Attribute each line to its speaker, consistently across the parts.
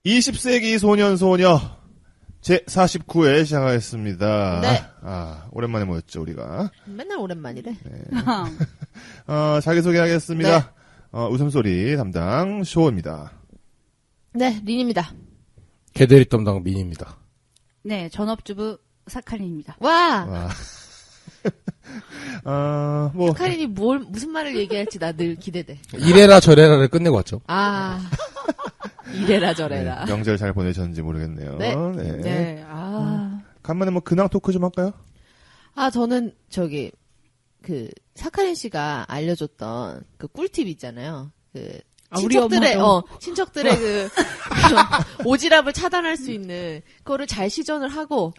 Speaker 1: 20세기 소년소녀 제49회 시작하겠습니다.
Speaker 2: 네.
Speaker 1: 오랜만에 모였죠, 우리가.
Speaker 2: 맨날 오랜만이래.
Speaker 1: 네. 자기소개하겠습니다.
Speaker 2: 네.
Speaker 1: 웃음소리 담당 쇼입니다.
Speaker 2: 네, 린입니다.
Speaker 3: 개대리 담당 민입니다.
Speaker 4: 네, 전업주부 사칼린입니다.
Speaker 2: 와!
Speaker 1: 사카린이
Speaker 2: 무슨 말을 얘기할지 나 늘 기대돼.
Speaker 3: 이래라 저래라를 끝내고 왔죠.
Speaker 2: 이래라 저래라.
Speaker 1: 네, 명절 잘 보내셨는지 모르겠네요.
Speaker 2: 네.
Speaker 4: 네,
Speaker 1: 간만에 근황 토크 좀 할까요?
Speaker 2: 저는 사카린 씨가 알려줬던 그 꿀팁 있잖아요. 친척들의 오지랖을 차단할 수 있는 그거를 잘 시전을 하고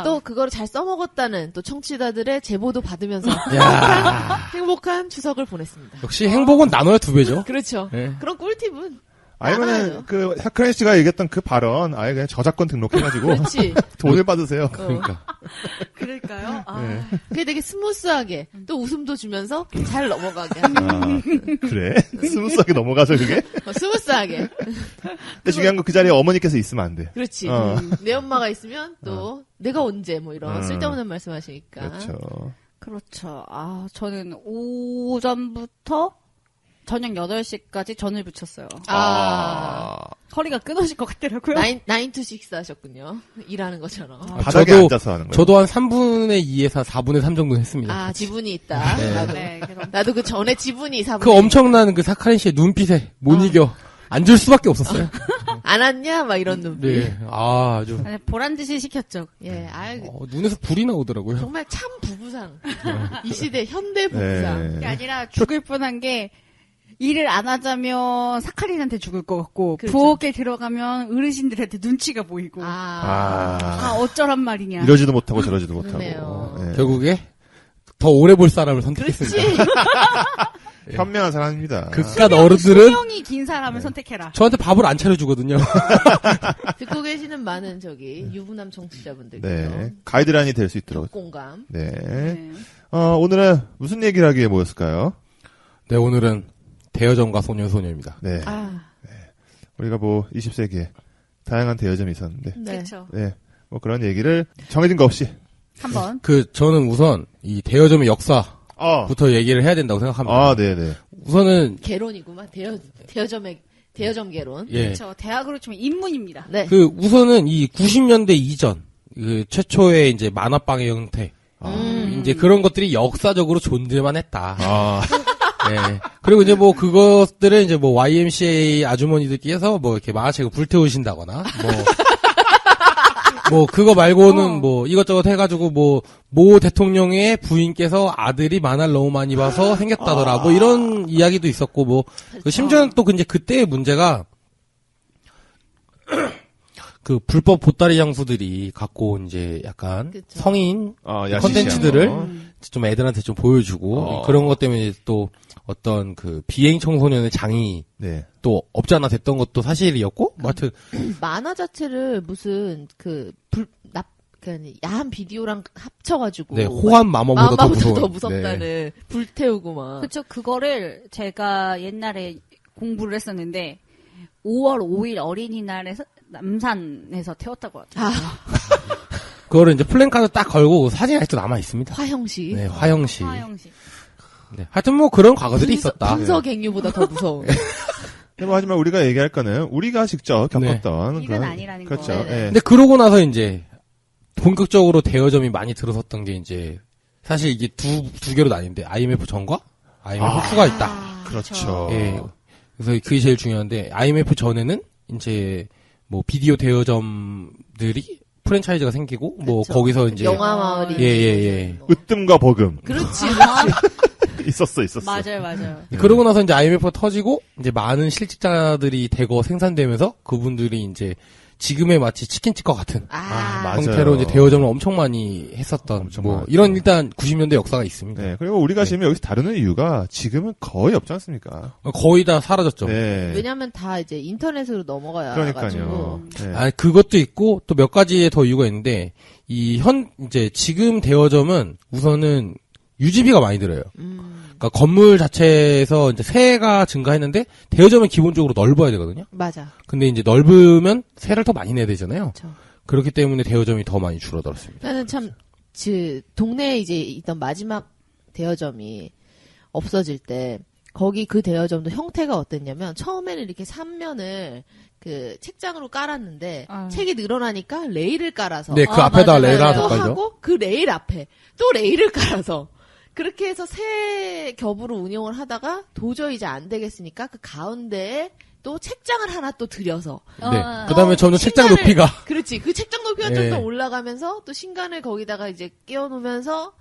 Speaker 2: 또 그거를 잘 써먹었다는 또 청취자들의 제보도 받으면서 행복한 추석을 보냈습니다.
Speaker 3: 역시 행복은 나눠야 두 배죠.
Speaker 2: 그렇죠.
Speaker 3: 네.
Speaker 2: 그런 꿀팁은
Speaker 1: 아니면은 사카린 씨가 얘기했던 그 발언 아예 그냥 저작권 등록해가지고
Speaker 2: 그렇지.
Speaker 1: 돈을 받으세요.
Speaker 3: 그러니까.
Speaker 4: 그럴까요?
Speaker 1: 네.
Speaker 2: 그게 되게 스무스하게 또 웃음도 주면서 잘 넘어가게 하는.
Speaker 1: 그래? 스무스하게 넘어가죠 그게?
Speaker 2: 스무스하게.
Speaker 1: 근데 중요한 건 그 자리에 어머니께서 있으면 안 돼.
Speaker 2: 그렇지. 내 엄마가 있으면 또 내가 언제 뭐 이런 쓸데없는 말씀하시니까.
Speaker 1: 그렇죠.
Speaker 4: 저는 오전부터 저녁 8시까지 전을 붙였어요. 허리가 끊어질 것 같더라고요.
Speaker 2: 9 to 6 하셨군요. 일하는 것처럼.
Speaker 1: 바닥에 앉아서 하는 거예요.
Speaker 3: 저도 한 3분의 2에서 4분의 3 정도 했습니다.
Speaker 2: 지분이 있다.
Speaker 3: 네.
Speaker 2: 나도 그 전에 지분이 4분의
Speaker 3: 그 엄청난 그 사카린 씨의 눈빛에 못 이겨. 앉을 수밖에 없었어요.
Speaker 2: 안 왔냐? 막 이런 눈빛.
Speaker 3: 네. 아주.
Speaker 4: 보란 듯이 시켰죠.
Speaker 2: 예,
Speaker 3: 눈에서 불이 나오더라고요.
Speaker 2: 정말 참 부부상. 이 시대 현대 부부상.
Speaker 1: 네.
Speaker 4: 그게 아니라 죽을 뻔한 게 일을 안 하자면 사카린한테 죽을 것 같고
Speaker 2: 그렇죠.
Speaker 4: 부엌에 들어가면 어르신들한테 눈치가 보이고 어쩌란 말이냐.
Speaker 1: 이러지도 못하고 저러지도 못하고.
Speaker 2: 그러네요.
Speaker 1: 네.
Speaker 3: 결국에 더 오래 볼 사람을 선택했습니다.
Speaker 2: 그렇지.
Speaker 1: 현명한 사람입니다.
Speaker 3: 그깟 어른들은
Speaker 4: 수명이 긴 사람을 선택해라.
Speaker 3: 저한테 밥을 안 차려주거든요.
Speaker 2: 듣고 계시는 많은 유부남 청취자분들께서
Speaker 1: 네. 가이드라인이 될 수 있도록.
Speaker 2: 공감.
Speaker 1: 네.
Speaker 4: 네.
Speaker 1: 오늘은 무슨 얘기를 하기에 모였을까요?
Speaker 3: 네, 오늘은 대여점과 소녀입니다.
Speaker 1: 네. 우리가 20세기에 다양한 대여점이 있었는데.
Speaker 2: 네.
Speaker 4: 그렇죠.
Speaker 1: 네. 그런 얘기를 정해진 거 없이.
Speaker 4: 한번.
Speaker 3: 저는 우선 이 대여점의 역사부터 얘기를 해야 된다고 생각합니다.
Speaker 1: 네네.
Speaker 3: 우선은
Speaker 2: 개론이구만. 대여점 개론.
Speaker 3: 예.
Speaker 4: 그렇죠. 대학으로 치면 인문입니다.
Speaker 2: 네.
Speaker 3: 우선은 이 90년대 이전 최초의 이제 만화방의 형태. 이제 그런 것들이 역사적으로 존재만 했다. 네. 그리고 이제 그것들은 이제 YMCA 아주머니들께서 이렇게 만화책을 불태우신다거나, 그거 말고는 이것저것 해가지고 모 대통령의 부인께서 아들이 만화를 너무 많이 봐서 생겼다더라. 이런 이야기도 있었고, 심지어는 또 이제 그때의 문제가, 그 불법 보따리 장수들이 갖고 온 이제 약간
Speaker 2: 그쵸.
Speaker 3: 성인 컨텐츠들을 좀 애들한테 좀 보여주고 그런 것 때문에 또 어떤 그 비행 청소년의 장이 또 없지 않아 됐던 것도 사실이었고 하여튼
Speaker 2: 만화 자체를 무슨 야한 비디오랑 합쳐가지고
Speaker 3: 호환 마마보다
Speaker 2: 더 무섭다는 불태우고 막
Speaker 4: 그렇죠. 그거를 제가 옛날에 공부를 했었는데 5월 5일 어린이날에서 남산에서 태웠다고 하죠.
Speaker 3: 그거를 이제 플랜카드 딱 걸고 사진이 아직도 남아 있습니다.
Speaker 2: 화형식.
Speaker 3: 네, 화형식.
Speaker 4: 네.
Speaker 3: 하여튼 그런 과거들이 있었다.
Speaker 2: 분서갱유보다 더 무서운.
Speaker 1: 하지만 우리가 얘기할 거는 우리가 직접 겪었던
Speaker 4: 일은 아니라는 거.
Speaker 1: 그렇죠.
Speaker 2: 네.
Speaker 3: 근데 그러고 나서 이제 본격적으로 대여점이 많이 들어섰던 게 이제 사실 이게 두 개로 나뉘는데 IMF 전과 IMF 후가 있다.
Speaker 1: 그렇죠.
Speaker 3: 예. 그래서 그게 제일 중요한데 IMF 전에는 이제 비디오 대여점들이 프랜차이즈가 생기고
Speaker 2: 그렇죠.
Speaker 3: 거기서 이제
Speaker 2: 영화 마을이
Speaker 3: 예.
Speaker 1: 으뜸과 버금.
Speaker 2: 그렇지.
Speaker 1: 있었어.
Speaker 4: 맞아요.
Speaker 3: 그러고 나서 이제 IMF가 터지고 이제 많은 실직자들이 대거 생산되면서 그분들이 이제 지금의 마치 치킨집과 같은 형태로 이제 대여점을 엄청 많이 했었던 이런 일단 90년대 역사가 있습니다.
Speaker 1: 네. 그리고 우리가 지금 여기서 다루는 이유가 지금은 거의 없지 않습니까?
Speaker 3: 거의 다 사라졌죠.
Speaker 1: 네.
Speaker 2: 왜냐면 다 이제 인터넷으로 넘어가야
Speaker 1: 그러니까요.
Speaker 3: 네. 그것도 있고 또 몇 가지의 더 이유가 있는데 이제 지금 대여점은 우선은 유지비가 많이 들어요. 그러니까 건물 자체에서 이제 세가 증가했는데 대여점은 기본적으로 넓어야 되거든요.
Speaker 2: 맞아.
Speaker 3: 근데 이제 넓으면 세를 더 많이 내야 되잖아요.
Speaker 2: 그렇죠.
Speaker 3: 그렇기 때문에 대여점이 더 많이 줄어들었습니다.
Speaker 2: 나는 참, 동네에 이제 있던 마지막 대여점이 없어질 때, 거기 그 대여점도 형태가 어땠냐면, 처음에는 이렇게 3면을 그 책장으로 깔았는데, 책이 늘어나니까 레일을 깔아서.
Speaker 3: 네, 그 앞에다
Speaker 4: 맞아,
Speaker 3: 레일 하나
Speaker 2: 또
Speaker 3: 더 깔죠.
Speaker 2: 하고, 그 레일 앞에 또 레일을 깔아서. 그렇게 해서 세 겹으로 운영을 하다가 도저히 이제 안 되겠으니까 그 가운데에 또 책장을 하나 또 들여서.
Speaker 3: 네. 그 다음에 점점 책장
Speaker 2: 신간을-
Speaker 3: 높이가.
Speaker 2: 그렇지. 그 책장 높이가
Speaker 3: 예.
Speaker 2: 좀 더 올라가면서 또 신간을 거기다가 이제 끼워놓으면서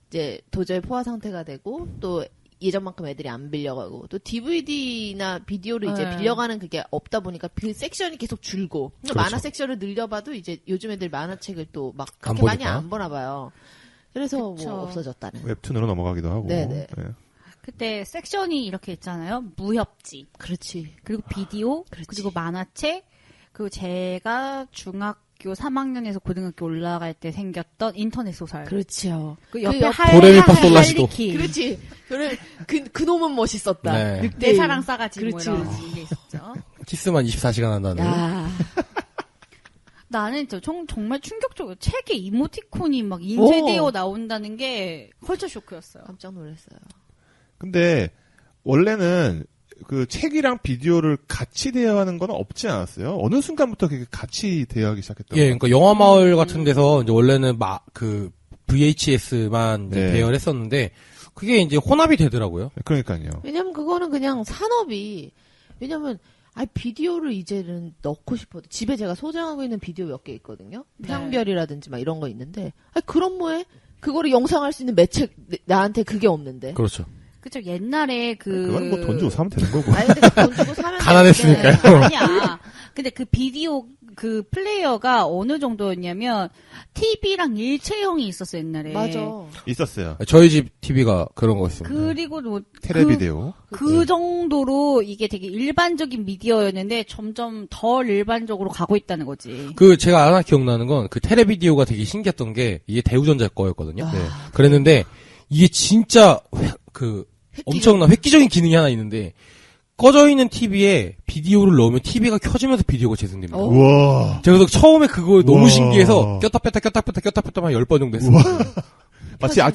Speaker 2: 이제 도저히 포화 상태가 되고 또 예전만큼 애들이 안 빌려가고 또 DVD나 비디오를 이제
Speaker 4: 네.
Speaker 2: 빌려가는 그게 없다 보니까 그 섹션이 계속 줄고
Speaker 3: 그렇죠.
Speaker 2: 만화 섹션을 늘려봐도 이제 요즘 애들 만화책을 또 막
Speaker 3: 안
Speaker 2: 그렇게 많이
Speaker 3: 보니까.
Speaker 2: 안 보나 봐요. 그래서
Speaker 4: 그쵸.
Speaker 2: 뭐 없어졌다는.
Speaker 1: 웹툰으로 넘어가기도 하고.
Speaker 2: 네네.
Speaker 1: 예.
Speaker 4: 그때 섹션이 이렇게 있잖아요. 무협지,
Speaker 2: 그렇지.
Speaker 4: 그리고 비디오,
Speaker 2: 그렇지.
Speaker 4: 그리고 만화책, 그리고 제가 중학교 3학년에서 고등학교 올라갈 때 생겼던 인터넷 소설.
Speaker 2: 그렇죠.
Speaker 4: 그
Speaker 2: 그
Speaker 4: 옆에
Speaker 2: 옆에
Speaker 3: 도레미파 솔라시도.
Speaker 4: 할리퀸.
Speaker 2: 그렇지. 그 놈은 멋있었다.
Speaker 3: 네.
Speaker 2: 늑대
Speaker 4: 내 사랑 싸가지 뭐
Speaker 2: 그렇지,
Speaker 4: 이런
Speaker 2: 그렇지.
Speaker 4: 게 있었죠.
Speaker 3: 키스만 24시간 한다는.
Speaker 2: 야.
Speaker 4: 나는 정말 충격적으로 책에 이모티콘이 막 인쇄되어 나온다는 게 컬처 쇼크였어요.
Speaker 2: 깜짝 놀랐어요.
Speaker 1: 근데 원래는 그 책이랑 비디오를 같이 대여하는 건 없지 않았어요? 어느 순간부터 그게 같이 대여하기 시작했다고?
Speaker 3: 예, 그러니까 영화 마을 같은 데서 이제 원래는 그 VHS만
Speaker 1: 네.
Speaker 3: 대여를 했었는데 그게 이제 혼합이 되더라고요.
Speaker 1: 그러니까요.
Speaker 2: 왜냐면 그거는 그냥 산업이 왜냐면 비디오를 이제는 넣고 싶어도 집에 제가 소장하고 있는 비디오 몇 개 있거든요.
Speaker 4: 네.
Speaker 2: 태양별이라든지 막 이런 거 있는데 그럼 뭐해? 그거를 영상할 수 있는 매체 나한테 그게 없는데.
Speaker 3: 그렇죠.
Speaker 4: 그쵸, 옛날에
Speaker 1: 그건 뭐 돈 주고 사면 되는 거고.
Speaker 2: 아니 근데 돈 주고 사면
Speaker 3: 가난했으니까요.
Speaker 2: 되는데
Speaker 4: 아니야. 근데 그 비디오 그 플레이어가 어느 정도였냐면 TV랑 일체형이 있었어 옛날에.
Speaker 2: 맞아.
Speaker 1: 있었어요.
Speaker 3: 저희 집 TV가 그런 거 있습니다.
Speaker 4: 그리고 뭐
Speaker 1: 테레비데오.
Speaker 4: 그 정도로 이게 되게 일반적인 미디어였는데 점점 덜 일반적으로 가고 있다는 거지.
Speaker 3: 제가 하나 기억나는 건 그 테레비디오가 되게 신기했던 게 이게 대우전자 거였거든요.
Speaker 2: 아,
Speaker 3: 네. 그랬는데 이게 진짜 엄청난 획기적인 기능이 하나 있는데 꺼져 있는 TV에 비디오를 넣으면 TV가 켜지면서 비디오가 재생됩니다.
Speaker 1: 우와.
Speaker 3: 제가 그래서 처음에 그거 너무
Speaker 1: 우와.
Speaker 3: 신기해서 꼈다 뺐다 한 10번 정도 했어요.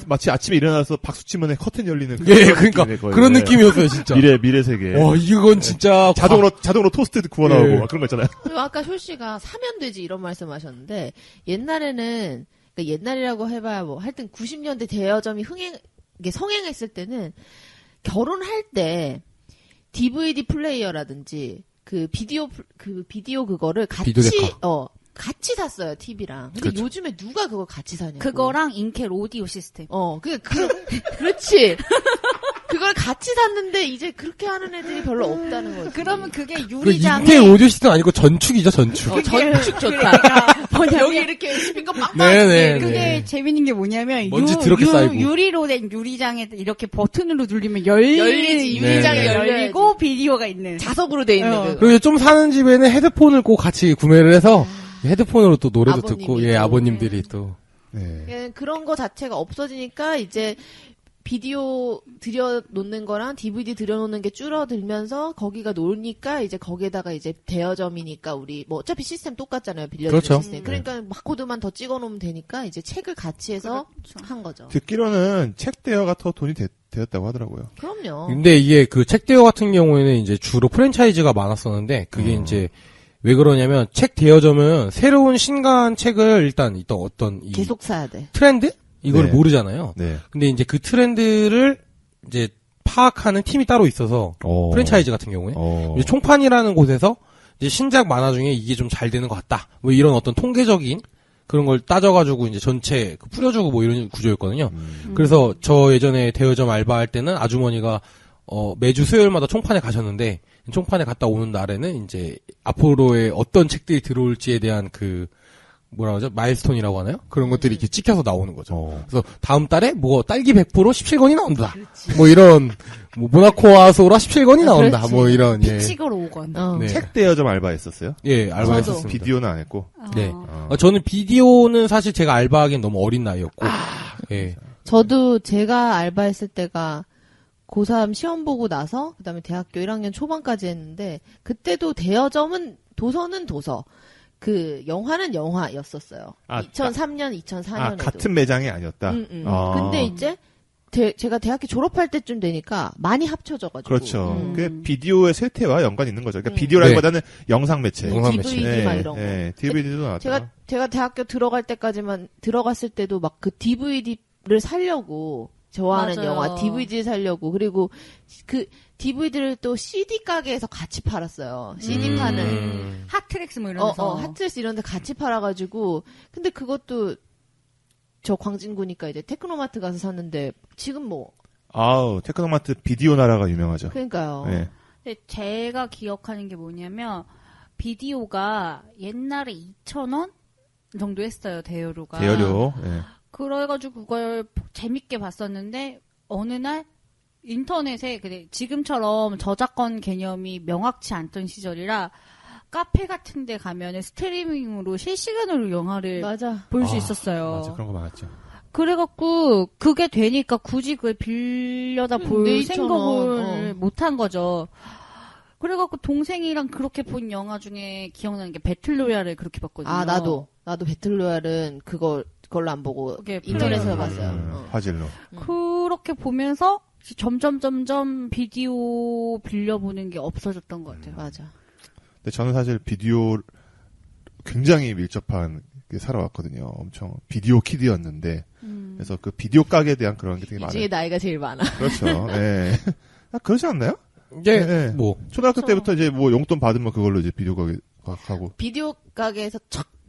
Speaker 1: 마치 아침에 일어나서 박수 치면 커튼 열리는.
Speaker 3: 예, 그러니까 그런 느낌이었어요, 진짜.
Speaker 1: 미래 세계.
Speaker 3: 와, 이건 진짜
Speaker 1: 자동으로 토스트 구워 나오고
Speaker 3: 예.
Speaker 1: 막 그런 거 있잖아요.
Speaker 2: 그리고 아까 효 씨가 사면 되지 이런 말씀하셨는데 옛날에는 그러니까 옛날이라고 해봐야 뭐 하여튼 90년대 대여점이 이게 성행했을 때는 결혼할 때 DVD 플레이어라든지 그 비디오 그거를
Speaker 3: 비디오
Speaker 2: 같이
Speaker 3: 데카.
Speaker 2: 같이 샀어요 TV랑. 근데
Speaker 3: 그렇죠.
Speaker 2: 요즘에 누가 그걸 같이 사냐고.
Speaker 4: 그거랑 인켈 오디오 시스템.
Speaker 2: 그렇지. 그걸 같이 샀는데 이제 그렇게 하는 애들이 별로 없다는 거지.
Speaker 4: 그러면 그게
Speaker 3: 그
Speaker 4: 유리장에
Speaker 3: 인텔 오디오 시스템 아니고 전축이죠, 전축.
Speaker 2: 전축 좋다. 여기 이렇게 스피커 빵빵.
Speaker 3: 네네.
Speaker 4: 그게 재밌는 게 뭐냐면
Speaker 3: 먼지 더럽게 쌓이고.
Speaker 4: 유리로 된 유리장에 이렇게 버튼으로 누르면 열리지.
Speaker 2: 유리장이
Speaker 3: 네.
Speaker 4: 열리고 비디오가 있는.
Speaker 2: 자석으로 돼 있는
Speaker 4: 어.
Speaker 2: 거.
Speaker 3: 그리고 좀 사는 집에는 헤드폰을 꼭 같이 구매를 해서 헤드폰으로 또 노래도
Speaker 2: 아버님이
Speaker 3: 듣고,
Speaker 2: 또.
Speaker 3: 아버님들이 또.
Speaker 1: 네.
Speaker 2: 예, 그런 거 자체가 없어지니까 이제 비디오 들여놓는 거랑 DVD 들여놓는 게 줄어들면서 거기가 노니까 이제 거기에다가 이제 대여점이니까 우리 뭐 어차피 시스템 똑같잖아요. 빌려주는
Speaker 3: 그렇죠.
Speaker 2: 시스템. 그러니까 바코드만 더 찍어놓으면 되니까 이제 책을 같이 해서
Speaker 4: 그렇죠.
Speaker 2: 한 거죠.
Speaker 1: 듣기로는 책 대여가 더 돈이 되었다고 하더라고요.
Speaker 2: 그럼요.
Speaker 3: 근데 이게 그 책 대여 같은 경우에는 이제 주로 프랜차이즈가 많았었는데, 그게 이제 왜 그러냐면 책 대여점은 새로운 신간 책을 일단 어떤 이
Speaker 2: 계속 사야 돼.
Speaker 3: 트렌드? 이걸
Speaker 1: 네.
Speaker 3: 모르잖아요.
Speaker 1: 네.
Speaker 3: 근데 이제 그 트렌드를 이제 파악하는 팀이 따로 있어서 프랜차이즈 같은 경우에 이제 총판이라는 곳에서 이제 신작 만화 중에 이게 좀 잘 되는 것 같다. 뭐 이런 어떤 통계적인 그런 걸 따져가지고 이제 전체 풀어주고 뭐 이런 구조였거든요. 그래서 저 예전에 대여점 알바할 때는 아주머니가 매주 수요일마다 총판에 가셨는데 총판에 갔다 오는 날에는 이제 앞으로의 어떤 책들이 들어올지에 대한 그 뭐라 그러죠? 마일스톤이라고 하나요? 그런 것들이 이렇게 찍혀서 나오는 거죠. 그래서 다음 달에 뭐 딸기 100% 17권이 나온다.
Speaker 2: 그렇지.
Speaker 3: 뭐 이런 뭐 모나코와 소라 17권이 나온다.
Speaker 2: 그렇지.
Speaker 3: 뭐 이런
Speaker 4: 피치걸 5권.
Speaker 3: 네.
Speaker 1: 책 대여점 알바했었어요?
Speaker 3: 예, 알바했었습니다.
Speaker 1: 비디오는 안 했고.
Speaker 3: 네. 저는 비디오는 사실 제가 알바하기엔 너무 어린 나이였고. 예.
Speaker 2: 저도 제가 알바했을 때가 고3 시험 보고 나서 그다음에 대학교 1학년 초반까지 했는데 그때도 대여점은 도서는 도서. 그 영화는 영화였었어요. 2003년, 2004년에도.
Speaker 1: 같은 매장이 아니었다.
Speaker 2: 근데 이제 제가 대학교 졸업할 때쯤 되니까 많이 합쳐져가지고.
Speaker 1: 그렇죠. 그게 비디오의 쇠퇴와 연관이 있는 거죠. 그러니까 비디오라기보다는 영상 매체.
Speaker 2: DVD 막 이런 거.
Speaker 1: DVD도 나왔다.
Speaker 2: 제가 대학교 들어갈 때까지만 들어갔을 때도 막 그 DVD를 사려고 좋아하는
Speaker 4: 맞아요.
Speaker 2: 영화 DVD 사려고 그리고 그 DVD를 또 CD 가게에서 같이 팔았어요. CD 파는
Speaker 4: 핫트랙스 뭐 이러면서
Speaker 2: 핫트랙스 이런 데 같이 팔아가지고 근데 그것도 저 광진구니까 이제 테크노마트 가서 샀는데 지금 뭐
Speaker 1: 테크노마트 비디오 나라가 유명하죠.
Speaker 2: 그러니까요.
Speaker 1: 네.
Speaker 4: 근데 제가 기억하는 게 뭐냐면 비디오가 옛날에 2,000원 정도 했어요. 대여료가.
Speaker 1: 대여료. 네.
Speaker 4: 그래가지고 그걸 재밌게 봤었는데 어느 날 인터넷에 지금처럼 저작권 개념이 명확치 않던 시절이라 카페 같은 데 가면 스트리밍으로 실시간으로 영화를 볼 수 있었어요.
Speaker 1: 맞아. 그런 거 많았죠.
Speaker 4: 그래갖고 그게 되니까 굳이 그걸 빌려다 볼 생각을 못한 거죠. 그래갖고 동생이랑 그렇게 본 영화 중에 기억나는 게 배틀로얄을 그렇게 봤거든요.
Speaker 2: 나도 배틀로얄은 그걸로 안 보고 인터넷에서 봤어요.
Speaker 1: 화질로.
Speaker 4: 그렇게 보면서 점점 비디오 빌려보는 게 없어졌던 것 같아요.
Speaker 2: 맞아.
Speaker 1: 근데 저는 사실 비디오 굉장히 밀접한 게 살아왔거든요. 엄청 비디오 키드였는데. 그래서 그 비디오 가게에 대한 그런 게 되게 많아요.
Speaker 2: 이 중에 나이가 제일 많아.
Speaker 1: 그렇죠. 네. 그러지 않나요?
Speaker 3: 이제
Speaker 1: 네.
Speaker 3: 뭐
Speaker 1: 초등학교 때부터 이제 뭐 용돈 받으면 그걸로 이제 비디오 가게 가고.
Speaker 2: 비디오 가게에서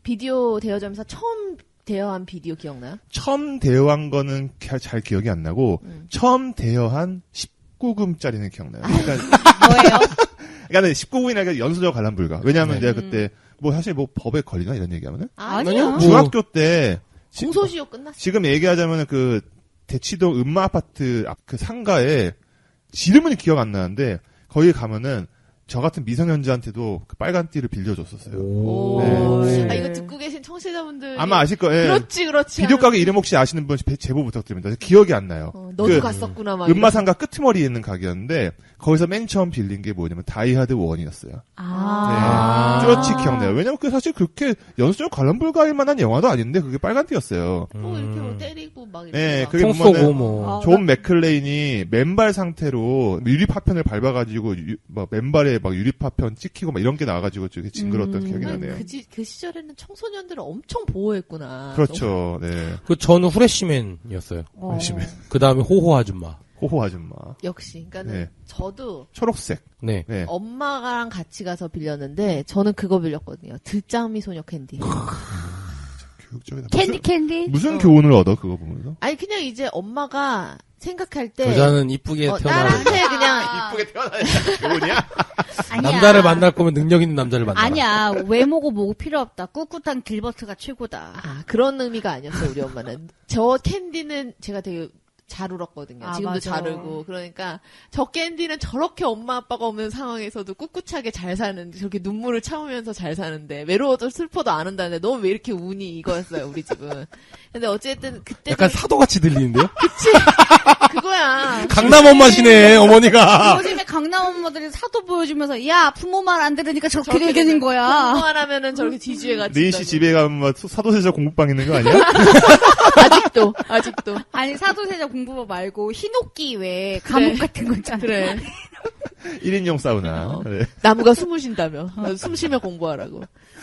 Speaker 2: 비디오 대여점에서 처음 대여한 비디오 기억나요?
Speaker 1: 처음 대여한 거는 잘 기억이 안 나고 처음 대여한 19금짜리는 기억나요. 그러니까
Speaker 4: 뭐예요?
Speaker 1: 그러니까 19금이나 연소적 관람 불가. 왜냐하면 내가 그때 뭐 사실 뭐 법에 걸리나 이런 얘기하면은
Speaker 4: 아니요.
Speaker 1: 중학교 때
Speaker 2: 공소시효 끝났어.
Speaker 1: 지금 얘기하자면은 그 대치동 음마 아파트 앞 그 상가에 이름은 기억 안 나는데 거기 가면은 저 같은 미성년자한테도 그 빨간 띠를 빌려줬었어요.
Speaker 2: 네. 이거 듣고 계신 청취자분들
Speaker 1: 아마 아실 거예요.
Speaker 2: 그렇지.
Speaker 1: 비디오 가게 이름 혹시 아시는 분 제보 부탁드립니다. 기억이 안 나요.
Speaker 2: 너도 갔었구나 막.
Speaker 1: 음마상가 끄트머리에 있는 가게였는데 거기서 맨 처음 빌린 게 뭐냐면 다이하드 1이었어요. 네. 뚜렷이 기억나요. 왜냐면 그 사실 그렇게 연수적 관람 불가일 만한 영화도 아닌데 그게 빨간 띠였어요.
Speaker 2: 이렇게 뭐 때리고 막 이렇게.
Speaker 1: 네, 그게
Speaker 3: 총 쏘고 뭐.
Speaker 1: 존 맥클레인이 맨발 상태로 유리파편을 밟아가지고 막 맨발에 막 유리파편 찍히고 막 이런 게 나와가지고 되게 징그러웠던 기억이 나네요.
Speaker 2: 그 시절에는 청소년들을 엄청 보호했구나.
Speaker 1: 그렇죠. 네.
Speaker 3: 저는 후레쉬맨이었어요.
Speaker 1: 후레쉬맨.
Speaker 3: 그 다음에 호호 아줌마.
Speaker 1: 호호 아줌마.
Speaker 2: 역시. 그러니까 저도
Speaker 1: 초록색.
Speaker 3: 네.
Speaker 2: 엄마랑 같이 가서 빌렸는데 저는 그거 빌렸거든요. 듣장미 소녀 캔디.
Speaker 1: 교육적이다.
Speaker 4: 캔디.
Speaker 1: 무슨 교훈을 얻어 그거 보면서?
Speaker 2: 아니 그냥 이제 엄마가 생각할 때
Speaker 3: 여자는 이쁘게 태어나야
Speaker 2: 딸한테 그냥
Speaker 1: 이쁘게 태어나야 교훈이야?
Speaker 4: 아니야.
Speaker 3: 남자를 만날 거면 능력 있는 남자를 만나.
Speaker 4: 아니야. 외모고 뭐고 필요 없다. 꿋꿋한 길버트가 최고다.
Speaker 2: 그런 의미가 아니었어요. 우리 엄마는. 저 캔디는 제가 되게 잘 울었거든요. 지금도
Speaker 4: 맞아.
Speaker 2: 잘 울고. 그러니까 저 캔디는 저렇게 엄마 아빠가 없는 상황에서도 꿋꿋하게 잘 사는데 저렇게 눈물을 참으면서 잘 사는데 외로워도 슬퍼도 안 한다는데 너 왜 이렇게 우니 이거였어요. 우리 집은. 근데 어쨌든 그때
Speaker 3: 약간 사도같이 들리는데요?
Speaker 2: 그치? 그거야.
Speaker 3: 강남 엄마시네 어머니가.
Speaker 4: 요즘에 강남 엄마들이 사도 보여주면서 야 부모 말 안 들으니까 저렇게 되는 거야.
Speaker 2: 공부 안 하면은 저렇게 뒤지해가지고.
Speaker 1: 리인 씨 집에 가면 막 사도세자 공부방 있는 거 아니야?
Speaker 2: 아직도.
Speaker 4: 아니 사도세자 공부법 말고 흰옥기 외에 감옥 같은 거 있잖아.
Speaker 2: 그래.
Speaker 1: 1인용 사우나. 네.
Speaker 2: 나무가 숨을 쉰다며. 숨 쉬며 공부하라고.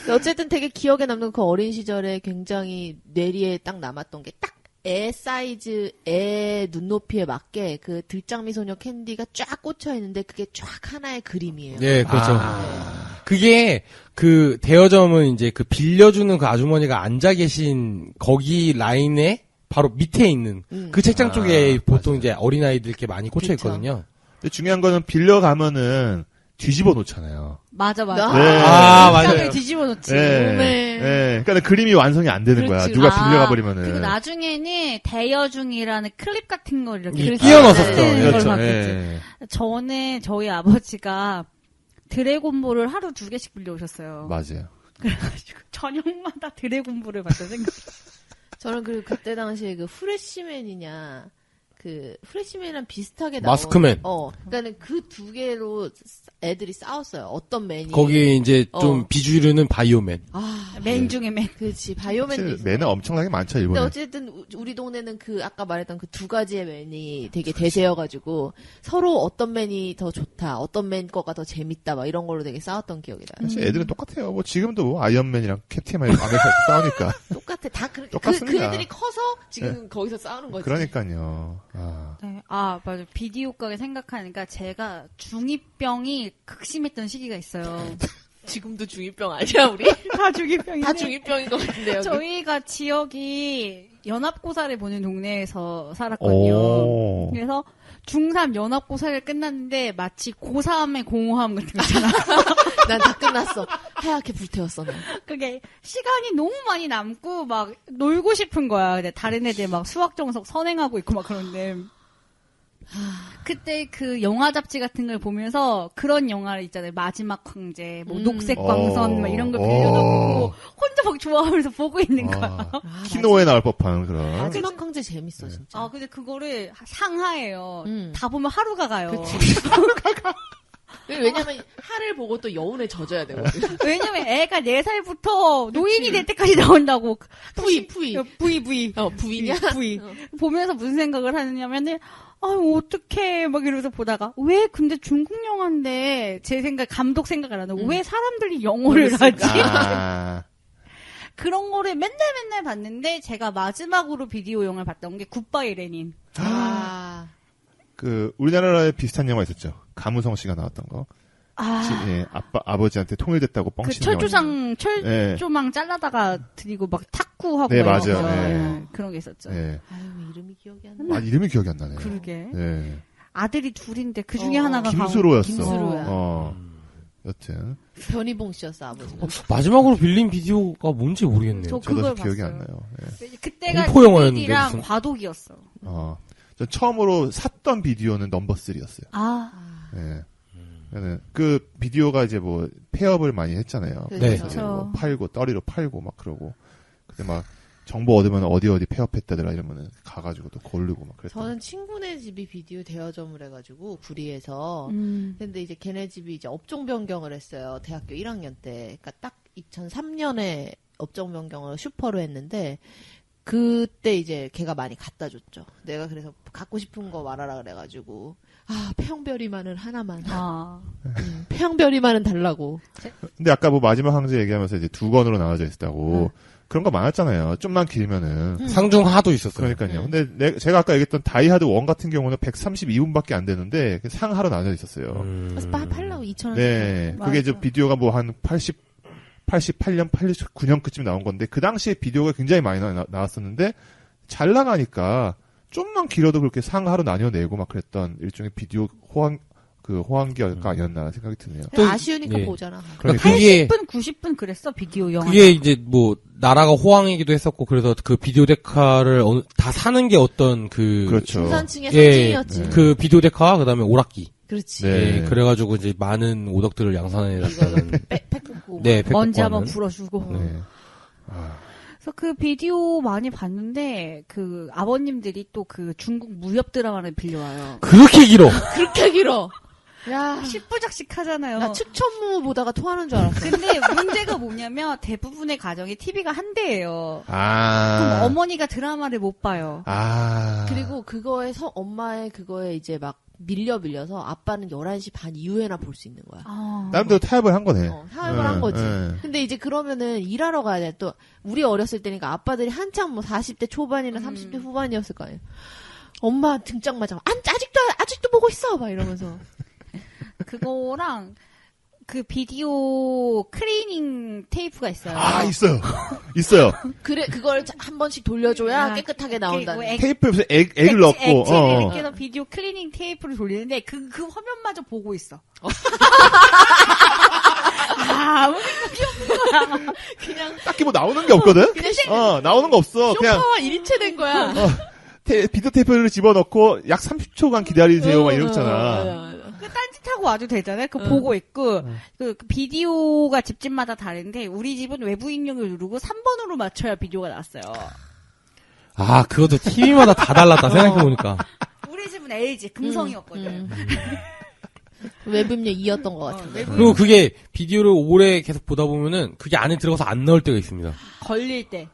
Speaker 2: 어쨌든 되게 기억에 남는 그 어린 시절에 굉장히 뇌리에 딱 남았던 게 딱 애 사이즈, 애 눈높이에 맞게 그 들장미 소녀 캔디가 쫙 꽂혀 있는데 그게 쫙 하나의 그림이에요.
Speaker 3: 네, 그렇죠. 그게 그 대여점은 이제 그 빌려주는 그 아주머니가 앉아 계신 거기 라인에 바로 밑에 있는 그 책장 쪽에 보통 이제 어린아이들 이렇게 많이 꽂혀 있거든요.
Speaker 1: 근데 중요한 거는 빌려가면은 뒤집어 놓잖아요.
Speaker 4: 맞아.
Speaker 1: 네.
Speaker 3: 맞아요.
Speaker 4: 뒤집어 놓지.
Speaker 1: 네. 그러니까 그림이 완성이 안 되는 거야. 누가 빌려가 버리면은.
Speaker 4: 그리고 나중에는 대여 중이라는 클립 같은 걸 이렇게
Speaker 3: 끼워넣었었죠.
Speaker 1: 그렇죠.
Speaker 4: 저는 저희 아버지가 드래곤볼을 하루 2개씩 빌려오셨어요.
Speaker 1: 맞아요.
Speaker 4: 그래가지고 저녁마다 드래곤볼을 봤던 생각.
Speaker 2: 저는 그때 당시에 그 프레시맨이냐, 프레시맨이랑 비슷하게 나온.
Speaker 3: 마스크맨.
Speaker 2: 그러니까는 그 두 개로 애들이 싸웠어요. 어떤 맨이.
Speaker 3: 거기 이제 좀 비주류는 바이오맨.
Speaker 4: 맨 중에 맨.
Speaker 2: 그렇지, 바이오맨도 있어.
Speaker 1: 맨은 엄청나게 많죠, 일본에.
Speaker 2: 근데 어쨌든 우리 동네는 아까 말했던 그 두 가지의 맨이 되게 대세여가지고 서로 어떤 맨이 더 좋다, 어떤 맨 거가 더 재밌다, 막 이런 걸로 되게 싸웠던 기억이 나요.
Speaker 1: 사실 애들은 똑같아요. 뭐 지금도 뭐 아이언맨이랑 캡틴 아메리카 싸우니까.
Speaker 2: 똑같아. 다
Speaker 1: 똑같습니다.
Speaker 2: 그 애들이 커서 지금 거기서 싸우는 거지.
Speaker 1: 그러니까요.
Speaker 4: 네. 맞아. 비디오 가게 생각하니까 제가 중2병이 극심했던 시기가 있어요.
Speaker 2: 지금도 중2병 아니야, 우리?
Speaker 4: 다 중2병인데.
Speaker 2: 다 중2병인 것 같은데요.
Speaker 4: 저희가 지역이 연합고사를 보는 동네에서 살았거든요. 그래서 중3 연합고사를 끝났는데 마치 고3의 공허함 같은 거 있잖아.
Speaker 2: 난 다 끝났어. 하얗게 불태웠어, 난.
Speaker 4: 그게 시간이 너무 많이 남고 막 놀고 싶은 거야. 근데 다른 애들 막 수학 정석 선행하고 있고 막 그런데. 그때 그 영화 잡지 같은 걸 보면서 그런 영화를 있잖아요. 마지막 황제, 뭐 녹색 광선 막 이런 걸 빌려놓고 혼자 막 좋아하면서 보고 있는 거야.
Speaker 1: 키노에 나올 법한 그런.
Speaker 2: 마지막 황제 재밌어, 진짜.
Speaker 4: 근데 그거를 상하예요. 다 보면 하루가 가요.
Speaker 2: 그치. 왜냐면 하를 보고 또 여운에 젖어야 되거든.
Speaker 4: 왜냐면 애가 4살부터 노인이 될 때까지 나온다고.
Speaker 2: 부이. 부이냐?
Speaker 4: 부이. 보면서 무슨 생각을 하느냐면은 어떡해. 막 이러면서 보다가, 왜 근데 중국 영화인데, 제 감독 생각을 안 하고, 왜 사람들이 영어를 하지? 그런 거를 맨날 봤는데, 제가 마지막으로 비디오 영화를 봤던 게 굿바이 레닌.
Speaker 1: 우리나라에 비슷한 영화 있었죠. 가무성 씨가 나왔던 거. 예, 아버지한테 통일됐다고 뻥치는
Speaker 4: 철조망 잘라다가 드리고 막 탁구하고.
Speaker 1: 네, 맞아요.
Speaker 4: 네. 그런 게 있었죠.
Speaker 1: 네.
Speaker 2: 이름이 기억이 안 나.
Speaker 1: 이름이 기억이 안 나네요.
Speaker 4: 그러게.
Speaker 1: 네.
Speaker 4: 아들이 둘인데 그 중에 하나가
Speaker 1: 김수로였어.
Speaker 2: 김수로야.
Speaker 1: 여튼.
Speaker 2: 변희봉 씨였어, 아버지는.
Speaker 3: 마지막으로 빌린 비디오가 뭔지 모르겠네요.
Speaker 1: 저도 기억이 안 나요. 네.
Speaker 4: 그때가
Speaker 3: 공포 영화였는데
Speaker 4: DVD랑 과독이었어.
Speaker 1: 전 처음으로 샀던 비디오는 넘버 3였어요. 네. 그 비디오가 이제 뭐 폐업을 많이 했잖아요.
Speaker 2: 네.
Speaker 1: 그래서 뭐 팔고 떨이로 팔고 막 그러고 그때 막 정보 얻으면 어디 폐업했다더라 이러면은 가가지고 또 고르고 막 그랬어요.
Speaker 2: 저는 친구네 집이 비디오 대여점을 해가지고 구리에서 근데 이제 걔네 집이 이제 업종 변경을 했어요. 대학교 1학년 때. 그러니까 딱 2003년에 업종 변경을 슈퍼로 했는데 그때 이제 걔가 많이 갖다 줬죠. 내가 그래서 갖고 싶은 거 말하라 그래가지고 폐영별이만은 하나만. 폐영별이만은 달라고.
Speaker 1: 근데 아까 뭐 마지막 황제 얘기하면서 이제 2권으로 나눠져 있었다고 그런 거 많았잖아요. 좀만 길면은
Speaker 3: 상중하도 있었어요.
Speaker 1: 그러니까요. 근데 제가 아까 얘기했던 다이하드 1 같은 경우는 132분밖에 안 되는데 상하로 나눠져 있었어요.
Speaker 2: 그래서 팔라고 2,000원.
Speaker 1: 네, 그게 이제 비디오가 뭐 한 88년, 89년 그쯤 나온 건데 그 당시에 비디오가 굉장히 많이 나왔었는데 잘 나가니까 좀만 길어도 그렇게 상하로 나뉘어내고 막 그랬던 일종의 비디오 호황기가 아니었나 생각이 드네요.
Speaker 2: 아쉬우니까 보잖아.
Speaker 1: 그러니까
Speaker 4: 80분, 90분 그랬어, 비디오 영화.
Speaker 3: 그게 이제 뭐, 나라가 호황이기도 했었고, 그래서 그 비디오 데카를 다 사는 게 어떤
Speaker 1: 그렇죠.
Speaker 2: 중산층의 상징이었지.
Speaker 3: 그 비디오 데카와 그 다음에 오락기.
Speaker 2: 그렇지.
Speaker 3: 네. 그래가지고 이제 많은 오덕들을 양산해놨다는.
Speaker 2: 팩
Speaker 3: 네,
Speaker 4: 먼지 한번 불어주고.
Speaker 1: 네.
Speaker 4: 그래서 그 비디오 많이 봤는데 그 아버님들이 또 그 중국 무협 드라마를 빌려와요.
Speaker 3: 그렇게 길어.
Speaker 2: 그렇게 길어. 야,
Speaker 4: 10부작씩 하잖아요.
Speaker 2: 나 측천무 보다가 토하는 줄 알았어.
Speaker 4: 근데 문제가 뭐냐면 대부분의 가정이 TV가 한 대예요. 그럼 어머니가 드라마를 못 봐요.
Speaker 2: 그리고 그거에서 엄마의 그거에 이제 막 밀려서 아빠는 11시 반 이후에나 볼 수 있는 거야.
Speaker 1: 나름대로 타협을 한 거네.
Speaker 2: 타협을 한 거지. 근데 이제 그러면은 일하러 가야 돼. 또 우리 어렸을 때니까 아빠들이 한창 뭐 40대 초반이나 30대 후반이었을 거 아니에요. 엄마 등짝 맞아. 아직도 보고 있어. 막 이러면서.
Speaker 4: 그거랑 그 비디오 클리닝 테이프가 있어요.
Speaker 1: 있어요.
Speaker 2: 그래, 그걸 한 번씩 돌려줘야 깨끗하게 나온다는.
Speaker 1: 테이프에 액을 넣고.
Speaker 4: 액체를 이렇게 해서 비디오 클리닝 테이프를 돌리는데 그 화면마저 보고 있어. 아무 생각이 없는 거야. 그냥.
Speaker 1: 딱히 뭐 나오는 게 없거든? 나오는 거 없어. 그냥.
Speaker 2: 쇼파와 1인체 된 거야.
Speaker 1: 비디오 테이프를 집어넣고 약 30초간 기다리세요. 막 이러잖아.
Speaker 4: 딴짓하고 와도 되잖아요. 보고 있고 그 비디오가 집집마다 다른데 우리 집은 외부 입력을 누르고 3번으로 맞춰야 비디오가 나왔어요.
Speaker 3: 아, 그것도 TV마다 다 달랐다, 생각해보니까.
Speaker 4: 우리 집은 LG, 금성이었거든.
Speaker 2: 웹음료 2였던 것 같은데.
Speaker 3: 그리고 그게 비디오를 오래 계속 보다 보면은 그게 안에 들어가서 안 나올 때가 있습니다.
Speaker 4: 걸릴 때.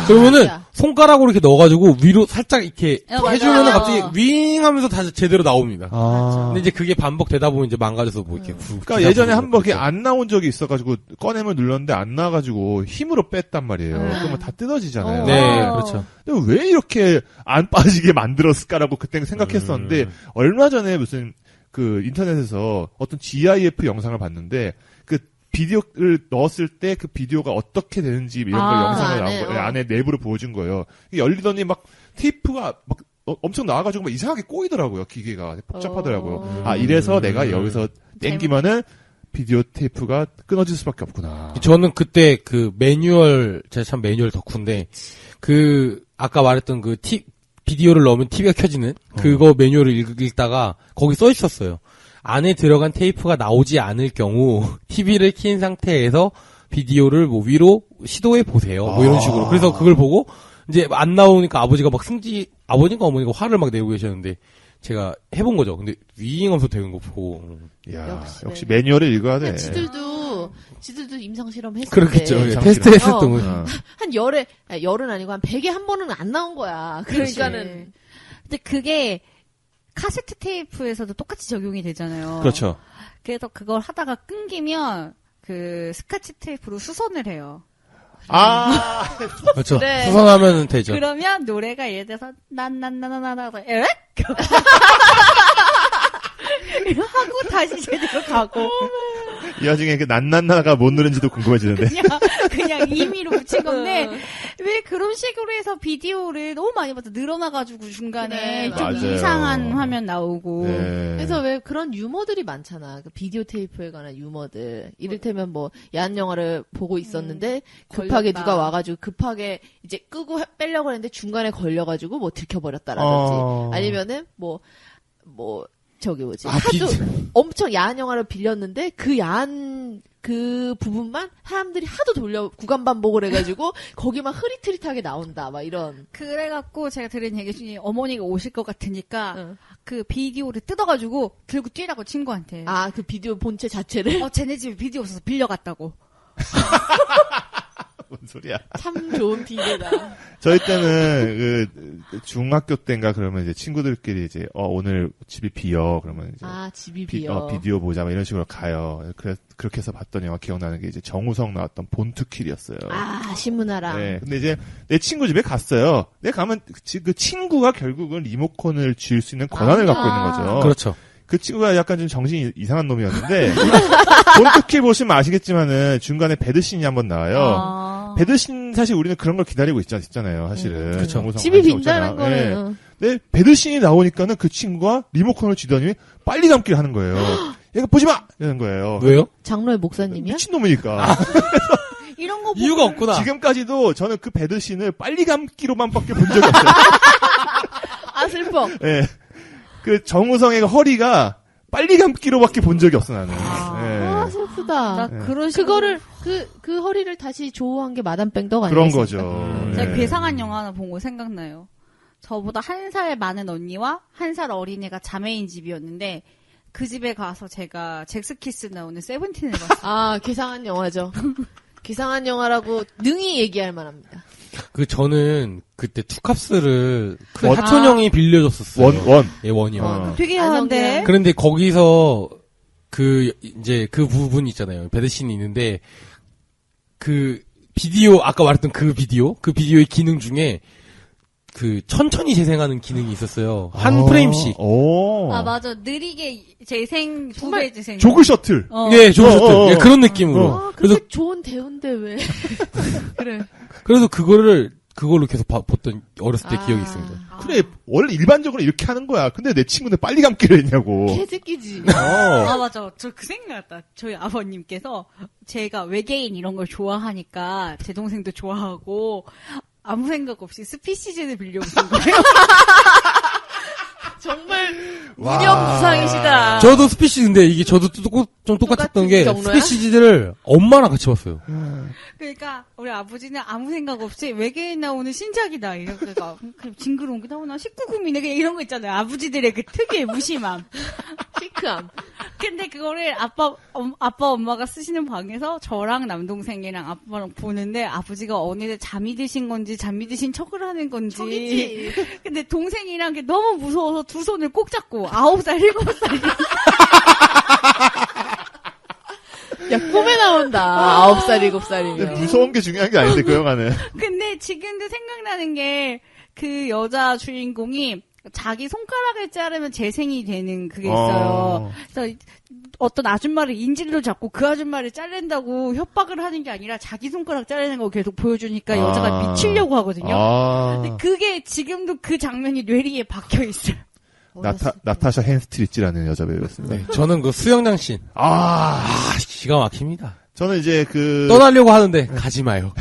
Speaker 3: 그러면은
Speaker 2: 맞아.
Speaker 3: 손가락으로 이렇게 넣어가지고 위로 살짝 이렇게
Speaker 4: 맞아.
Speaker 3: 해주면은 갑자기 윙 하면서 다시 제대로 나옵니다.
Speaker 1: 아.
Speaker 3: 근데 이제 그게 반복되다 보면 이제 망가져서 뭐 이렇게
Speaker 1: 그러니까 예전에 한번 이렇게 안 나온 적이 있어가지고 꺼내면 눌렀는데 안 나와가지고 힘으로 뺐단 말이에요. 그러면 다 뜯어지잖아요.
Speaker 3: 네, 그렇죠.
Speaker 1: 근데 왜 이렇게 안 빠지게 만들었을까라고 그때 생각했었는데 얼마 전에 무슨 그 인터넷에서 어떤 GIF 영상을 봤는데 그 비디오를 넣었을 때 그 비디오가 어떻게 되는지 이런 걸 영상을 나온 거예요. 안에 내부를 보여준 거예요. 열리더니 막 테이프가 막 엄청 나와가지고 막 이상하게 꼬이더라고요. 기계가 복잡하더라고요. 아 이래서 내가 여기서 땡기면은 비디오 테이프가 끊어질 수밖에 없구나.
Speaker 3: 저는 그때 그 매뉴얼, 제가 참 매뉴얼 덕후인데, 그, 아까 말했던 그 비디오를 넣으면 TV가 켜지는 그거 매뉴얼을 읽다가 거기 써 있었어요. 안에 들어간 테이프가 나오지 않을 경우 TV를 킨 상태에서 비디오를 뭐 위로 시도해 보세요. 뭐 이런 식으로. 그래서 그걸 보고 이제 안 나오니까 아버지가 막 아버님과 어머니가 화를 막 내고 계셨는데 제가 해본 거죠. 근데 윙하면서 되는 거 보고.
Speaker 1: 야, 역시 매뉴얼을 읽어야 돼.
Speaker 2: 지들도 임상실험 했을
Speaker 3: 그렇겠죠.
Speaker 2: 때.
Speaker 3: 예, 테스트 했었던 거죠.
Speaker 2: 한 열은 아니고 한 100에 한 번은 안 나온 거야. 그러니까는.
Speaker 4: 근데 그게 카세트 테이프에서도 똑같이 적용이 되잖아요.
Speaker 1: 그렇죠.
Speaker 4: 그래서 그걸 하다가 끊기면 그 스카치 테이프로 수선을 해요.
Speaker 1: 아,
Speaker 3: 그렇죠.
Speaker 2: 그래.
Speaker 3: 수선하면 되죠.
Speaker 4: 그러면 노래가 예를 들어서 난난나나나나 에렉 하고 다시 제대로 가고
Speaker 1: 이 와중에 그 난난나가 뭔 노래인지도 궁금해지는데.
Speaker 4: 그냥 임의로 붙인 건데 왜 그런 식으로 해서 비디오를 너무 많이 봐서 늘어나가지고 중간에
Speaker 2: 그래,
Speaker 4: 좀
Speaker 1: 맞아요.
Speaker 4: 이상한 화면 나오고
Speaker 1: 네.
Speaker 2: 그래서 왜 그런 유머들이 많잖아. 그 비디오 테이프에 관한 유머들. 이를테면 뭐 야한 영화를 보고 있었는데 급하게
Speaker 4: 걸렸다.
Speaker 2: 누가 와가지고 급하게 이제 끄고 빼려고 했는데 중간에 걸려가지고 뭐 들켜버렸다라든지 아니면은 뭐 저기 뭐지 하도 엄청 야한 영화를 빌렸는데 그 야한 그 부분만 사람들이 하도 구간 반복을 해가지고 거기만 흐릿흐릿하게 나온다 막 이런.
Speaker 4: 그래갖고 제가 들은 얘기 중에 어머니가 오실 것 같으니까 그 비디오를 뜯어가지고 들고 뛰라고 친구한테.
Speaker 2: 아 그 비디오 본체 자체를
Speaker 4: 쟤네 집에 비디오 없어서 빌려갔다고.
Speaker 1: 뭔 소리야.
Speaker 2: 참 좋은 비디오다.
Speaker 1: 저희 때는 그 중학교 때인가 그러면 이제 친구들끼리 이제 오늘 집이 비어 그러면 이제
Speaker 2: 집이 비어.
Speaker 1: 비디오 보자 막 이런 식으로 가요. 그렇게 해서 봤던 영화 기억나는 게 이제 정우성 나왔던 본투킬이었어요.
Speaker 2: 신문하라.
Speaker 1: 네. 근데 이제 내 친구 집에 갔어요. 내가 가면 그 친구가 결국은 리모컨을 쥘 수 있는 권한을 갖고 있는 거죠.
Speaker 3: 그렇죠.
Speaker 1: 그 친구가 약간 좀 정신이 이상한 놈이었는데 본투킬 보시면 아시겠지만은 중간에 배드신이 한번 나와요. 배드신 사실 우리는 그런 걸 기다리고 있잖아요. 사실은.
Speaker 3: 그렇죠.
Speaker 1: 정우성
Speaker 2: 집이
Speaker 1: 관심
Speaker 2: 빈다는
Speaker 1: 없잖아.
Speaker 2: 거는.
Speaker 1: 네. 근데 배드신이 나오니까는 그 친구가 리모컨을 쥐더니 빨리 감기를 하는 거예요. 얘가 보지 마! 이러는 거예요.
Speaker 3: 왜요?
Speaker 2: 장로의 목사님이야?
Speaker 1: 미친놈이니까.
Speaker 4: 이런 거
Speaker 3: 이유가 없구나.
Speaker 1: 지금까지도 저는 그 배드신을 빨리 감기로만밖에 본 적이 없어요.
Speaker 2: 슬퍼.
Speaker 1: 예. 그 정우성의 허리가 빨리 감기로밖에 본 적이 없어 나는.
Speaker 2: 슬프다.
Speaker 1: 네.
Speaker 4: 그런 식으로
Speaker 2: 그거를 그 허리를 다시 조우한 게 마담 뺑덕 아니야?
Speaker 1: 그런 거죠.
Speaker 4: 제가
Speaker 1: 예.
Speaker 4: 괴상한 영화 하나 본 거 생각나요. 저보다 1살 많은 언니와 1살 어린애가 자매인 집이었는데 그 집에 가서 제가 잭스키스 나오는 세븐틴을 봤어요.
Speaker 2: 괴상한 영화죠. 괴상한 영화라고 능히 얘기할 만합니다.
Speaker 3: 저는 그때 투캅스를 그 사촌 형이 빌려줬었어요.
Speaker 1: 원.
Speaker 3: 예, 원이요.
Speaker 4: 되게
Speaker 2: 아,
Speaker 4: 야한데.
Speaker 3: 그런데 거기서 이제 그 부분 있잖아요. 배드신이 있는데 그 비디오 아까 말했던 그 비디오의 기능 중에 그 천천히 재생하는 기능이 있었어요. 한 프레임씩.
Speaker 4: 맞아. 느리게 재생, 2배 재생.
Speaker 1: 조그 셔틀.
Speaker 3: 예, 조그 셔틀. 예, 그런 느낌으로.
Speaker 2: 그래서 좋은 대우인데 왜? 그래.
Speaker 3: 그래서 그걸로 계속 봤던 어렸을 때 기억이 있습니다.
Speaker 1: 그래, 원래 일반적으로 이렇게 하는 거야. 근데 내 친구는 빨리 감기를 했냐고.
Speaker 2: 개새끼지.
Speaker 4: 맞아. 저 그 생각났다. 저희 아버님께서 제가 외계인 이런 걸 좋아하니까 제 동생도 좋아하고 아무 생각 없이 스피시즌을 빌려오신 거예요.
Speaker 2: 정말 무념무상이시다.
Speaker 3: 저도 스피시 근데 이게 저도 좀 똑같았던 게
Speaker 2: 경로야?
Speaker 3: 스피시지를 엄마랑 같이 봤어요.
Speaker 4: 그러니까 우리 아버지는 아무 생각 없이 외계인 나오는 신작이다 이렇게가 징그러운 게 나오나 19금이네 그냥 이런 거 있잖아요. 아버지들의 그 특유의 무심함,
Speaker 2: 시크함.
Speaker 4: 근데 그거를 아빠 엄마가 쓰시는 방에서 저랑 남동생이랑 아빠랑 보는데 아버지가 어느새 잠이 드신 건지 잠이 드신 척을 하는 건지.
Speaker 2: 척이지.
Speaker 4: 근데 동생이랑 게 너무 무서워서 두 손을 꼭 잡고 9살, 7살.
Speaker 2: 야, 꿈에 나온다. 9살, 7살이면.
Speaker 1: 근데 무서운 게 중요한 게 아닌데, 그 영화는.
Speaker 4: 근데 지금도 생각나는 게 그 여자 주인공이 자기 손가락을 자르면 재생이 되는 그게 있어요. 그래서 어떤 아줌마를 인질로 잡고 그 아줌마를 자른다고 협박을 하는 게 아니라 자기 손가락 자르는 거 계속 보여주니까 여자가 미치려고 하거든요. 근데 그게 지금도 그 장면이 뇌리에 박혀 있어요.
Speaker 1: 나타샤 헨스트리치라는 여자 배우였습니다.
Speaker 3: 네, 저는 그 수영장 씬. 기가 막힙니다.
Speaker 1: 저는 이제
Speaker 3: 떠나려고 하는데 가지 마요.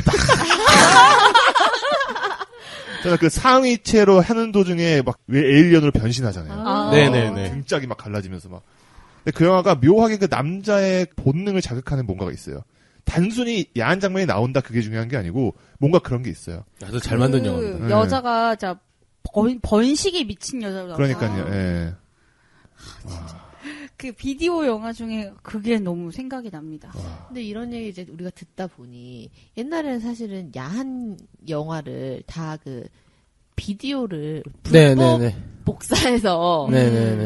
Speaker 1: 저는 그 상위체로 하는 도중에 막 왜 에일리언으로 변신하잖아요.
Speaker 3: 네네네.
Speaker 1: 등짝이 막 갈라지면서 막. 근데 그 영화가 묘하게 그 남자의 본능을 자극하는 뭔가가 있어요. 단순히 야한 장면이 나온다 그게 중요한 게 아니고 뭔가 그런 게 있어요.
Speaker 3: 아주 잘 만든 영화입니다.
Speaker 4: 여자가 진짜 번식에 미친 여자가.
Speaker 1: 그러니까요. 예.
Speaker 4: 그 비디오 영화 중에 그게 너무 생각이 납니다.
Speaker 2: 근데 이런 얘기 이제 우리가 듣다 보니 옛날에는 사실은 야한 영화를 다 그 비디오를 불법 복사해서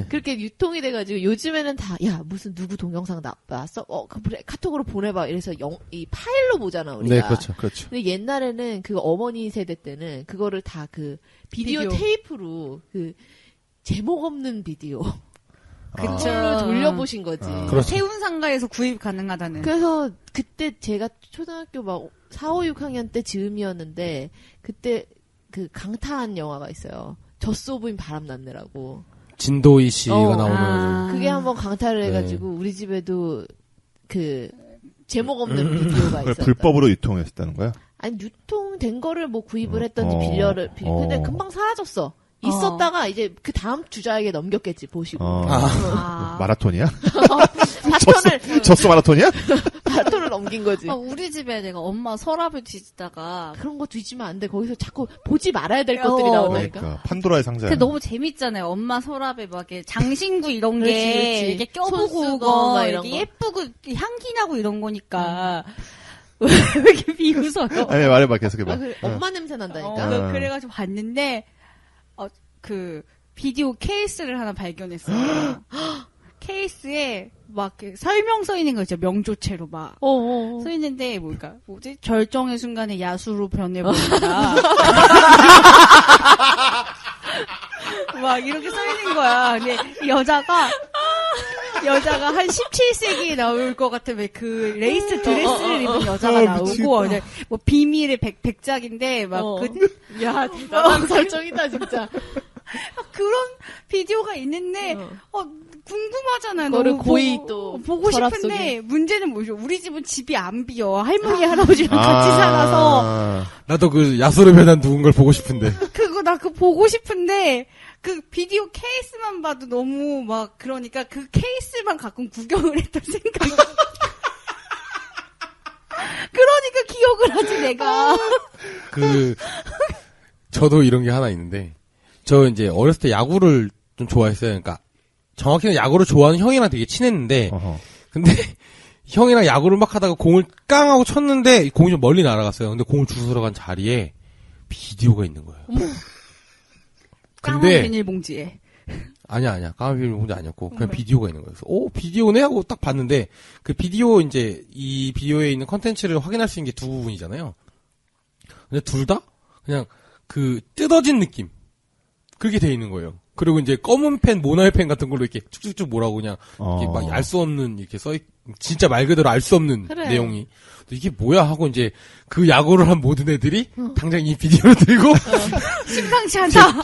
Speaker 2: 그렇게 유통이 돼가지고 요즘에는 다 야 무슨 누구 동영상 나왔어? 그래 카톡으로 보내봐. 이래서 이 파일로 보잖아 우리가.
Speaker 3: 네, 그렇죠.
Speaker 2: 근데 옛날에는 그 어머니 세대 때는 그거를 다 그 비디오 테이프로 그 제목 없는 비디오. 그걸로 돌려보신 거지.
Speaker 4: 세운상가에서 구입 가능하다는.
Speaker 2: 그래서 그때 제가 초등학교 막 4, 5, 6학년 때 즈음이었는데 그때 그 강타한 영화가 있어요. 젖소부인 바람났네라고.
Speaker 3: 진도희 씨가 나오는.
Speaker 2: 그게 한번 강타를 해가지고 우리 집에도 그 제목 없는 비디오가 있었다.
Speaker 1: 불법으로 유통했다는 거야?
Speaker 2: 아니 유통된 거를 뭐 구입을 했던지 근데 금방 사라졌어. 있었다가 이제 그 다음 주자에게 넘겼겠지 보시고.
Speaker 1: 마라톤이야?
Speaker 2: 바톤을
Speaker 1: 젖소 마라톤이야?
Speaker 2: 바톤을 넘긴 거지.
Speaker 4: 우리 집에 내가 엄마 서랍을 뒤지다가
Speaker 2: 그런 거 뒤지면 안 돼. 거기서 자꾸 보지 말아야 될 것들이 나오니까.
Speaker 1: 그러니까 판도라의 상자야.
Speaker 4: 근데 너무 재밌잖아요. 엄마 서랍에 막 이렇게 장신구 이런 게 이렇게 껴보고
Speaker 2: 막 이런
Speaker 4: 이렇게 예쁘고 향기 나고 이런 거니까. 왜 이렇게 비웃어요?
Speaker 1: 아니 말해봐 계속해봐.
Speaker 2: 그래, 엄마 냄새 난다니까.
Speaker 4: 그래가지고 봤는데 그 비디오 케이스를 하나 발견했어요. 케이스에 막 설명 써 있는 거 있죠. 명조체로 막 써 있는데 뭐지? 절정의 순간에 야수로 변해버린다. 막 이렇게 써 있는 거야. 근데 여자가 한 17세기에 나올 것 같은 왜 그 레이스 드레스를 입은 여자가 나오고 뭐 비밀의 백작인데 막
Speaker 2: 야 대단한 설정이다 진짜.
Speaker 4: 그런 비디오가 있는데 궁금하잖아요.
Speaker 2: 그거를 고이 또
Speaker 4: 보고 싶은데 문제는 뭐죠? 우리 집은 집이 안 비어. 할머니 할아버지랑 같이 살아서
Speaker 3: 나도 그 야수로 변한 누군가를 보고 싶은데.
Speaker 4: 나 그거 보고 싶은데 그 비디오 케이스만 봐도 너무 막 그러니까 그 케이스만 가끔 구경을 했던 생각이. 그러니까 기억을 하지 내가.
Speaker 3: 저도 이런 게 하나 있는데 저 이제 어렸을 때 야구를 좀 좋아했어요. 그러니까 정확히는 야구를 좋아하는 형이랑 되게 친했는데 근데 형이랑 야구를 막 하다가 공을 깡 하고 쳤는데 공이 좀 멀리 날아갔어요. 근데 공을 주워서 간 자리에 비디오가 있는 거예요.
Speaker 4: 까만 비닐봉지에.
Speaker 3: 아니야. 까만 비닐봉지 아니었고 그냥 비디오가 있는 거예요. 그래서 비디오네 하고 딱 봤는데 그 비디오 이제 이 비디오에 있는 컨텐츠를 확인할 수 있는 게 두 부분이잖아요. 근데 둘 다 그냥 그 뜯어진 느낌. 그렇게 돼 있는 거예요. 그리고 이제 검은 펜, 모나이 펜 같은 걸로 이렇게 쭉쭉쭉 뭐라고 그냥 이렇게 막 알 수 없는 이렇게 진짜 말 그대로 알 수 없는 내용이. 이게 뭐야 하고 이제 그 야구를 한 모든 애들이 당장 이 비디오를 들고
Speaker 4: 심상치 않다.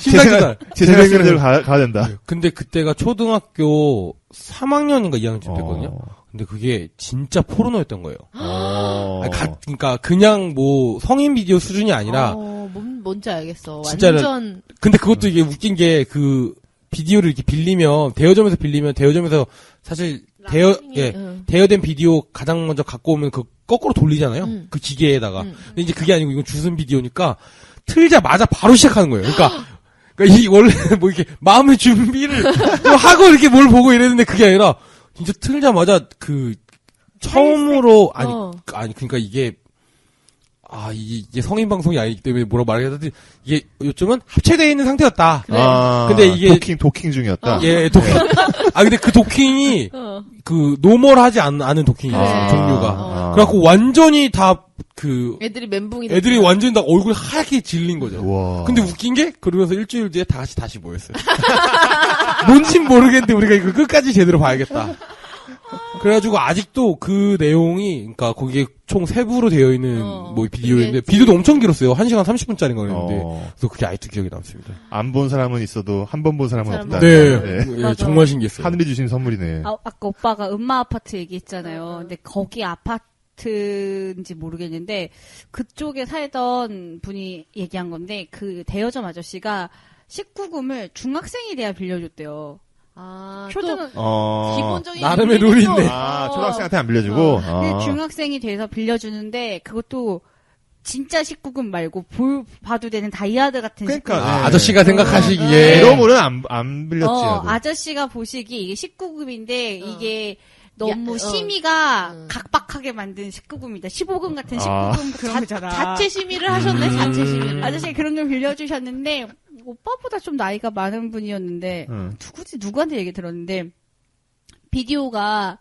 Speaker 1: 재생을 가야 된다.
Speaker 3: 근데 그때가 초등학교 3학년인가 2학년쯤 됐거든요. 근데 그게 진짜 포르노였던 거예요. 그러니까 그냥 뭐 성인 비디오 수준이 아니라
Speaker 2: 뭔지 알겠어.
Speaker 3: 진짜
Speaker 2: 완전.
Speaker 3: 근데 그것도 이게 웃긴 게 비디오를 이렇게 빌리면 대여점에서 사실 대여된 비디오 가장 먼저 갖고 오면 그 거꾸로 돌리잖아요. 그 기계에다가. 근데 이제 그게 아니고 이건 주순 비디오니까 틀자마자 바로 시작하는 거예요. 그러니까 이 원래 뭐 이렇게 마음의 준비를 좀 하고 이렇게 뭘 보고 이랬는데 그게 아니라 진짜 틀자마자 그 처음으로 아니 그러니까 이게 이게 성인 방송이 아니기 때문에 뭐라고 말해야 되지? 이게 요즘은 합체되어 있는 상태였다.
Speaker 2: 그래.
Speaker 3: 근데 이게
Speaker 1: 도킹 중이었다.
Speaker 3: 예, 도킹. 근데 그 도킹이 그 노멀하지 않은 도킹이었어요. 종류가. 그래갖고 완전히 다
Speaker 2: 애들이 멘붕이
Speaker 3: 애들이 완전히 다 얼굴 하얗게 질린 거죠.
Speaker 1: 우와.
Speaker 3: 근데 웃긴 게 그러면서 일주일 뒤에 다시 모였어요. 뭔진 모르겠는데 우리가 이거 끝까지 제대로 봐야겠다. 그래가지고 아직도 그 내용이, 그러니까 거기에 총 3부로 되어 있는 뭐 비디오인데 비디오도 엄청 길었어요. 1시간 30분짜리인가 그랬는데 그래서 그게 아직도 기억에 남습니다.
Speaker 1: 안 본 사람은 있어도 한 번 본 사람은 없다.
Speaker 3: 네. 예, 정말 신기했어요.
Speaker 1: 하늘이 주신 선물이네.
Speaker 4: 아까 오빠가 음마 아파트 얘기했잖아요. 근데 거기 아파트인지 모르겠는데 그쪽에 살던 분이 얘기한 건데 그 대여점 아저씨가 19금을 중학생이 돼야 빌려줬대요.
Speaker 2: 기본적인
Speaker 3: 나름의 룰이 있네.
Speaker 1: 초등학생한테 안 빌려주고.
Speaker 4: 근데 중학생이 돼서 빌려주는데 그것도 진짜 19금 말고 봐도 되는 다이아드 같은 19금.
Speaker 3: 아저씨가 생각하시기에
Speaker 1: 이러면은 안 빌렸지.
Speaker 4: 아저씨가 보시기 이게 19금인데 이게 너무 심의가 각박하게 만든 19금이다. 15금 같은 19금 그런 거잖아.
Speaker 2: 자체 심의를 하셨네. 자체 심의를.
Speaker 4: 아저씨가 그런 걸 빌려주셨는데 오빠보다 좀 나이가 많은 분이었는데 누구한테 얘기 들었는데 비디오가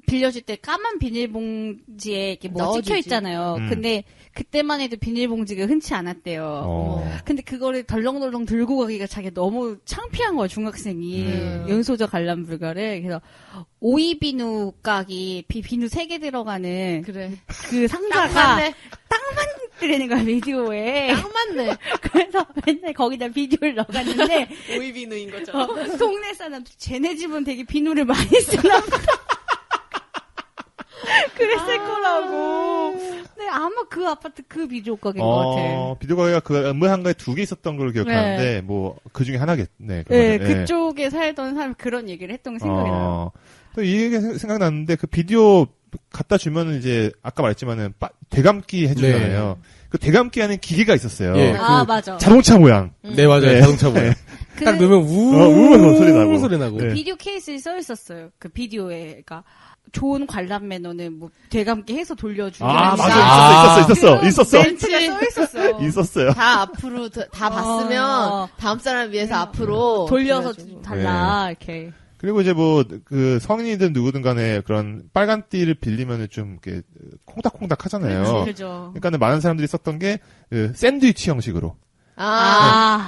Speaker 4: 빌려줄 때 까만 비닐봉지에 이렇게 뭐 찍혀 있잖아요. 근데 그때만 해도 비닐봉지가 흔치 않았대요. 근데 그거를 덜렁덜렁 들고 가기가 자기가 너무 창피한 거야, 중학생이. 연소적 관람 불가를. 그래서 오이 비누 깍이 비누 3개 들어가는 그 상자가 딱 맞는 거야, 비디오에.
Speaker 2: 딱 맞네.
Speaker 4: 그래서 맨날 거기다 비디오를 넣어갔는데
Speaker 2: 오이 비누인 거죠.
Speaker 4: 동네 사람들 쟤네 집은 되게 비누를 많이 쓰나 보다. 그랬을 거라고. 네, 아마 그 아파트 그 비디오 가게인 것 같아.
Speaker 1: 비디오 가게가 그 건물 한가에 2개 있었던 걸로 기억하는데, 뭐, 그 중에 하나겠네.
Speaker 4: 네, 그쪽에 살던 사람이 그런 얘기를 했던 게 생각이 나요.
Speaker 1: 또 이 얘기 생각났는데, 그 비디오 갖다 주면은 이제, 아까 말했지만은, 대감기 해주잖아요. 네. 그 대감기 하는 기계가 있었어요.
Speaker 3: 예,
Speaker 4: 맞아.
Speaker 1: 자동차 모양.
Speaker 3: 네, 맞아요.
Speaker 1: 네.
Speaker 3: 자동차 모양. 딱 넣으면 소리 나고.
Speaker 4: 그 비디오 케이스에 써 있었어요. 그 비디오에, 그러니까. 좋은 관람 매너는 뭐 대감기 해서 돌려주는
Speaker 1: 있었어.
Speaker 4: 멘트가 써 있었어요.
Speaker 1: 있었어요.
Speaker 2: 다 앞으로 다 봤으면 다음 사람 위해서 앞으로
Speaker 4: 돌려서 달라 이렇게.
Speaker 1: 그리고 이제 뭐 그 성인이든 누구든 간에 그런 빨간 띠를 빌리면은 좀 이렇게 콩닥콩닥 하잖아요.
Speaker 4: 그렇죠.
Speaker 1: 그러니까 많은 사람들이 썼던 게 그 샌드위치 형식으로.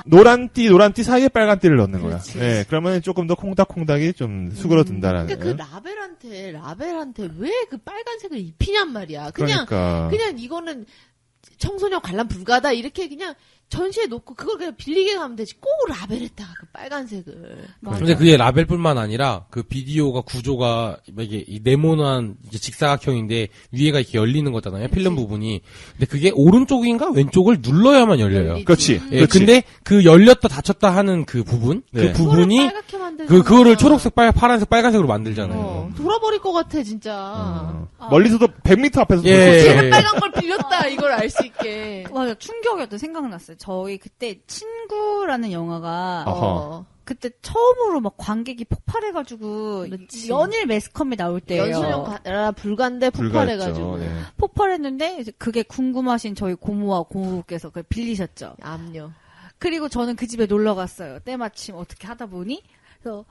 Speaker 2: 노란
Speaker 1: 노란 띠 사이에 빨간 띠를 넣는 거야.
Speaker 2: 그렇지.
Speaker 1: 네, 그러면 조금 더 콩닥콩닥이 좀 수그러든다라는.
Speaker 2: 그러니까 그 라벨한테 왜 그 빨간색을 입히냔 말이야. 그냥 이거는 청소년 관람 불가다 이렇게 그냥 전시해 놓고 그걸 그냥 빌리게 가면 되지. 꼭 라벨에다가 그 빨간색을.
Speaker 3: 근데 그게 라벨뿐만 아니라 그 비디오가 구조가 이게 이 네모난 이제 직사각형인데 위에가 이렇게 열리는 거잖아요. 필름 부분이. 근데 그게 오른쪽인가 왼쪽을 눌러야만 열려요.
Speaker 1: 그렇지.
Speaker 3: 예, 근데 그 열렸다 닫혔다 하는 그 부분, 그 부분이 그거를 초록색, 파란색, 빨간색으로 만들잖아요.
Speaker 2: 돌아버릴 것 같아 진짜.
Speaker 1: 멀리서도 100m 앞에서
Speaker 2: 쟤는 빨간 걸 빌렸다 이걸 알 수 있게.
Speaker 4: 맞아, 충격이었던 생각났어요. 저희 그때 친구라는 영화가 그때 처음으로 막 관객이 폭발해가지고 연일 매스컴에 나올 때예요.
Speaker 2: 연수용 불가인데 폭발해가지고
Speaker 4: 폭발했는데 그게 궁금하신 저희 고모와 고모께서 그걸 빌리셨죠.
Speaker 2: 압류.
Speaker 4: 그리고 저는 그 집에 놀러 갔어요. 때마침 어떻게 하다 보니 그래서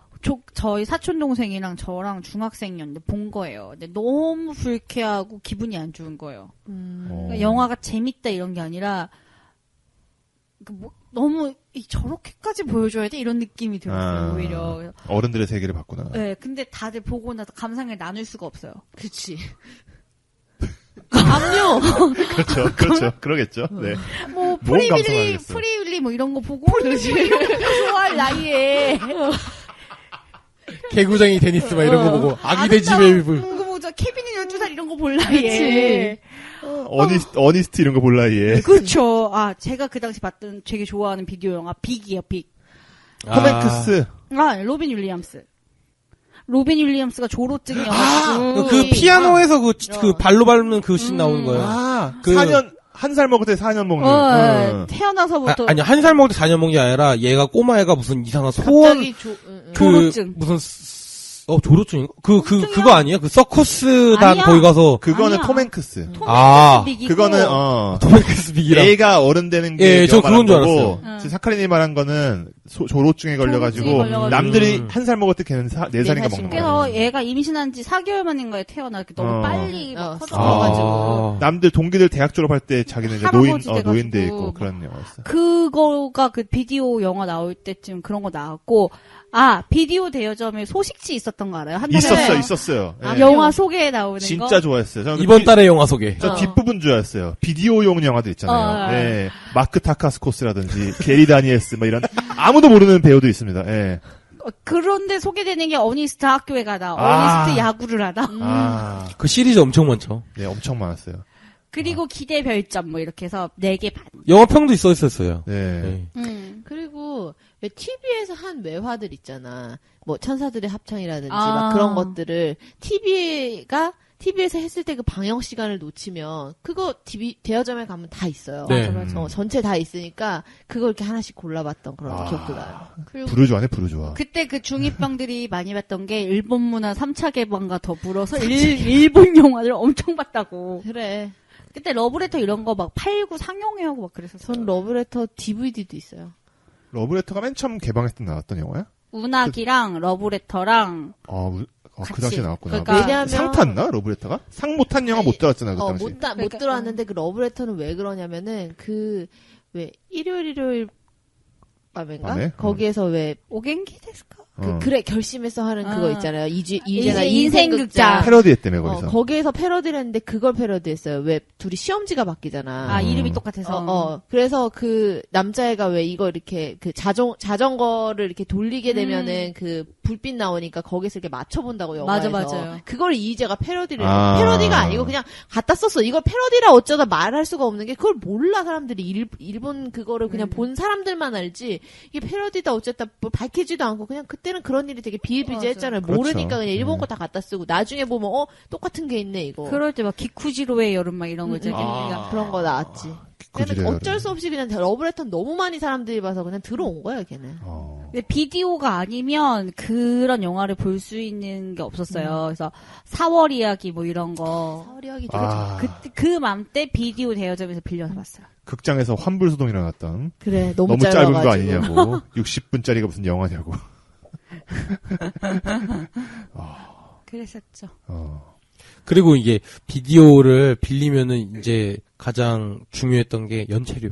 Speaker 4: 저희 사촌 동생이랑 저랑 중학생이었는데 본 거예요. 근데 너무 불쾌하고 기분이 안 좋은 거예요. 그러니까 영화가 재밌다 이런 게 아니라 너무 저렇게까지 보여줘야 돼 이런 느낌이 들었어요. 오히려
Speaker 1: 어른들의 세계를 봤구나.
Speaker 4: 네, 근데 다들 보고 나서 감상을 나눌 수가 없어요.
Speaker 2: 그렇지. 압류.
Speaker 1: 그렇죠. 그러겠죠. 네.
Speaker 4: 뭐 프리윌리 뭐 이런 거 보고 좋아할 나이에.
Speaker 3: 개구쟁이 테니스 막 이런 거 보고 아기 돼지 베이브.
Speaker 4: 저 케빈이 12살 이런 거 볼 나이에.
Speaker 1: 어니스트 이런 거 볼 나이에.
Speaker 4: 그렇죠. 제가 그 당시 봤던 되게 좋아하는 비디오 영화 빅이에요, 빅.
Speaker 1: 톰 행크스.
Speaker 4: 로빈 윌리엄스. 로빈 윌리엄스가 조로증 영화.
Speaker 3: 그 피아노에서 그 발로 밟는 그 씬 나오는 거예요.
Speaker 1: 4년, 한 살 먹을 때 4년 먹는.
Speaker 4: 태어나서부터.
Speaker 3: 아니, 한 살 먹을 때 4년 먹는 게 아니라 얘가 꼬마애가 무슨 이상한 소원.
Speaker 4: 조로증.
Speaker 3: 무슨, 조로증인가? 그거 아니에요? 그 서커스단 거기 가서.
Speaker 1: 그거는 톰 행크스. 그거는,
Speaker 3: 톰 행크스 빅이랑.
Speaker 1: 애가 어른 되는 게.
Speaker 3: 저 그건 줄 알았어요.
Speaker 1: 사카린이 말한 거는 조로증에 걸려가지고, 남들이 한 살 먹을 때 걔는 4살인가 먹는 거예요.
Speaker 4: 그래서 얘가 임신한 지 4개월 만인가에 태어나. 너무 빨리 커져가지고.
Speaker 1: 남들 동기들 대학 졸업할 때 자기는 이제 노인돼 있고 그런 영화였어.
Speaker 4: 그거가 그 비디오 영화 나올 때쯤 그런 거 나왔고, 비디오 대여점에 소식지 있었던 거 알아요? 한 달에.
Speaker 1: 있었어요.
Speaker 4: 영화 소개에 나오는 거.
Speaker 1: 진짜 좋아했어요. 저는
Speaker 3: 이번 달의 영화 소개.
Speaker 1: 저 뒷부분 좋아했어요. 비디오용 영화들 있잖아요. 예. 마크 타카스코스라든지 게리 다니엘스 뭐 이런 아무도 모르는 배우도 있습니다. 예.
Speaker 4: 그런데 소개되는 게 어니스트 학교에 가다, 어니스트 야구를 하다.
Speaker 3: 그 시리즈 엄청 많죠.
Speaker 1: 네, 엄청 많았어요.
Speaker 4: 그리고 기대 별점 뭐 이렇게 해서 4개 반.
Speaker 3: 영화평도 있었어요.
Speaker 1: 네.
Speaker 2: 그리고 왜 TV에서 한 외화들 있잖아. 뭐 천사들의 합창이라든지 막 그런 것들을 TV에서 했을 때 그 방영 시간을 놓치면 그거 TV 대여점에 가면 다 있어요.
Speaker 3: 네.
Speaker 2: 맞아. 전체 다 있으니까 그걸 이렇게 하나씩 골라봤던 그런 기억도 나요.
Speaker 1: 부르주아네, 부르주아.
Speaker 4: 그때 그 중2병들이 많이 봤던 게 일본 문화 3차 개방과 더불어서 일본 영화를 엄청 봤다고.
Speaker 2: 그래.
Speaker 4: 그때 러브레터 이런 거 막 팔고 상영회하고 막 그랬었어요.
Speaker 2: 전 러브레터 DVD도 있어요.
Speaker 1: 러브레터가 맨 처음 개방했을 때 나왔던 영화야?
Speaker 4: 운학이랑 러브레터랑
Speaker 1: 그 당시에 나왔구나.
Speaker 4: 그러니까
Speaker 2: 왜냐하면
Speaker 1: 상 탔나? 러브레터가? 상 못 탄 영화 못 들어왔잖아, 그 당시.
Speaker 2: 못 들어왔는데 그 러브레터는 왜 그러냐면은 왜 일요일 밤인가? 거기에서 왜
Speaker 4: 오겐키 데스까?
Speaker 2: 그래 결심해서 하는 그거 있잖아요. 이제나
Speaker 4: 인생극장.
Speaker 1: 패러디 했다며, 거기서.
Speaker 2: 거기에서 패러디를 했는데 그걸 패러디했어요. 왜 둘이 시험지가 바뀌잖아.
Speaker 4: 이름이 똑같아서.
Speaker 2: 그래서 그 남자애가 왜 이거 이렇게 그 자전거를 이렇게 돌리게 되면은 그 불빛 나오니까 거기서 이렇게 맞춰본다고 영화에서.
Speaker 4: 맞아요.
Speaker 2: 그걸 이희재가 패러디를 패러디가 아니고 그냥 갖다 썼어. 이걸 패러디라 어쩌다 말할 수가 없는 게 그걸 몰라 사람들이 일본 그거를 그냥 본 사람들만 알지 이게 패러디다 어쨌다 뭐 밝히지도 않고 그냥 그때는 그런 일이 되게 비일비재했잖아요.
Speaker 1: 그렇죠.
Speaker 2: 모르니까 그냥 일본 거 다 갖다 쓰고 나중에 보면 똑같은 게 있네 이거.
Speaker 4: 그럴 때 막 기쿠지로의 여름 막 이런 거 있잖아요.
Speaker 2: 그런 거 나왔지. 그냥 어쩔 수 없이 그냥 러브레터 너무 많이 사람들이 봐서 그냥 들어온 거야 걔는.
Speaker 4: 근데 비디오가 아니면 그런 영화를 볼 수 있는 게 없었어요. 그래서 4월 이야기 뭐 이런 거.
Speaker 2: 4월 이야기
Speaker 4: 그 맘때 비디오 대여점에서 빌려서 봤어요.
Speaker 1: 극장에서 환불소동 일어났던.
Speaker 2: 그래 너무
Speaker 1: 짧은 거 아니냐고. 60분짜리가 무슨 영화냐고.
Speaker 4: 그랬었죠.
Speaker 3: 그리고 이게 비디오를 빌리면은 이제 가장 중요했던 게 연체료.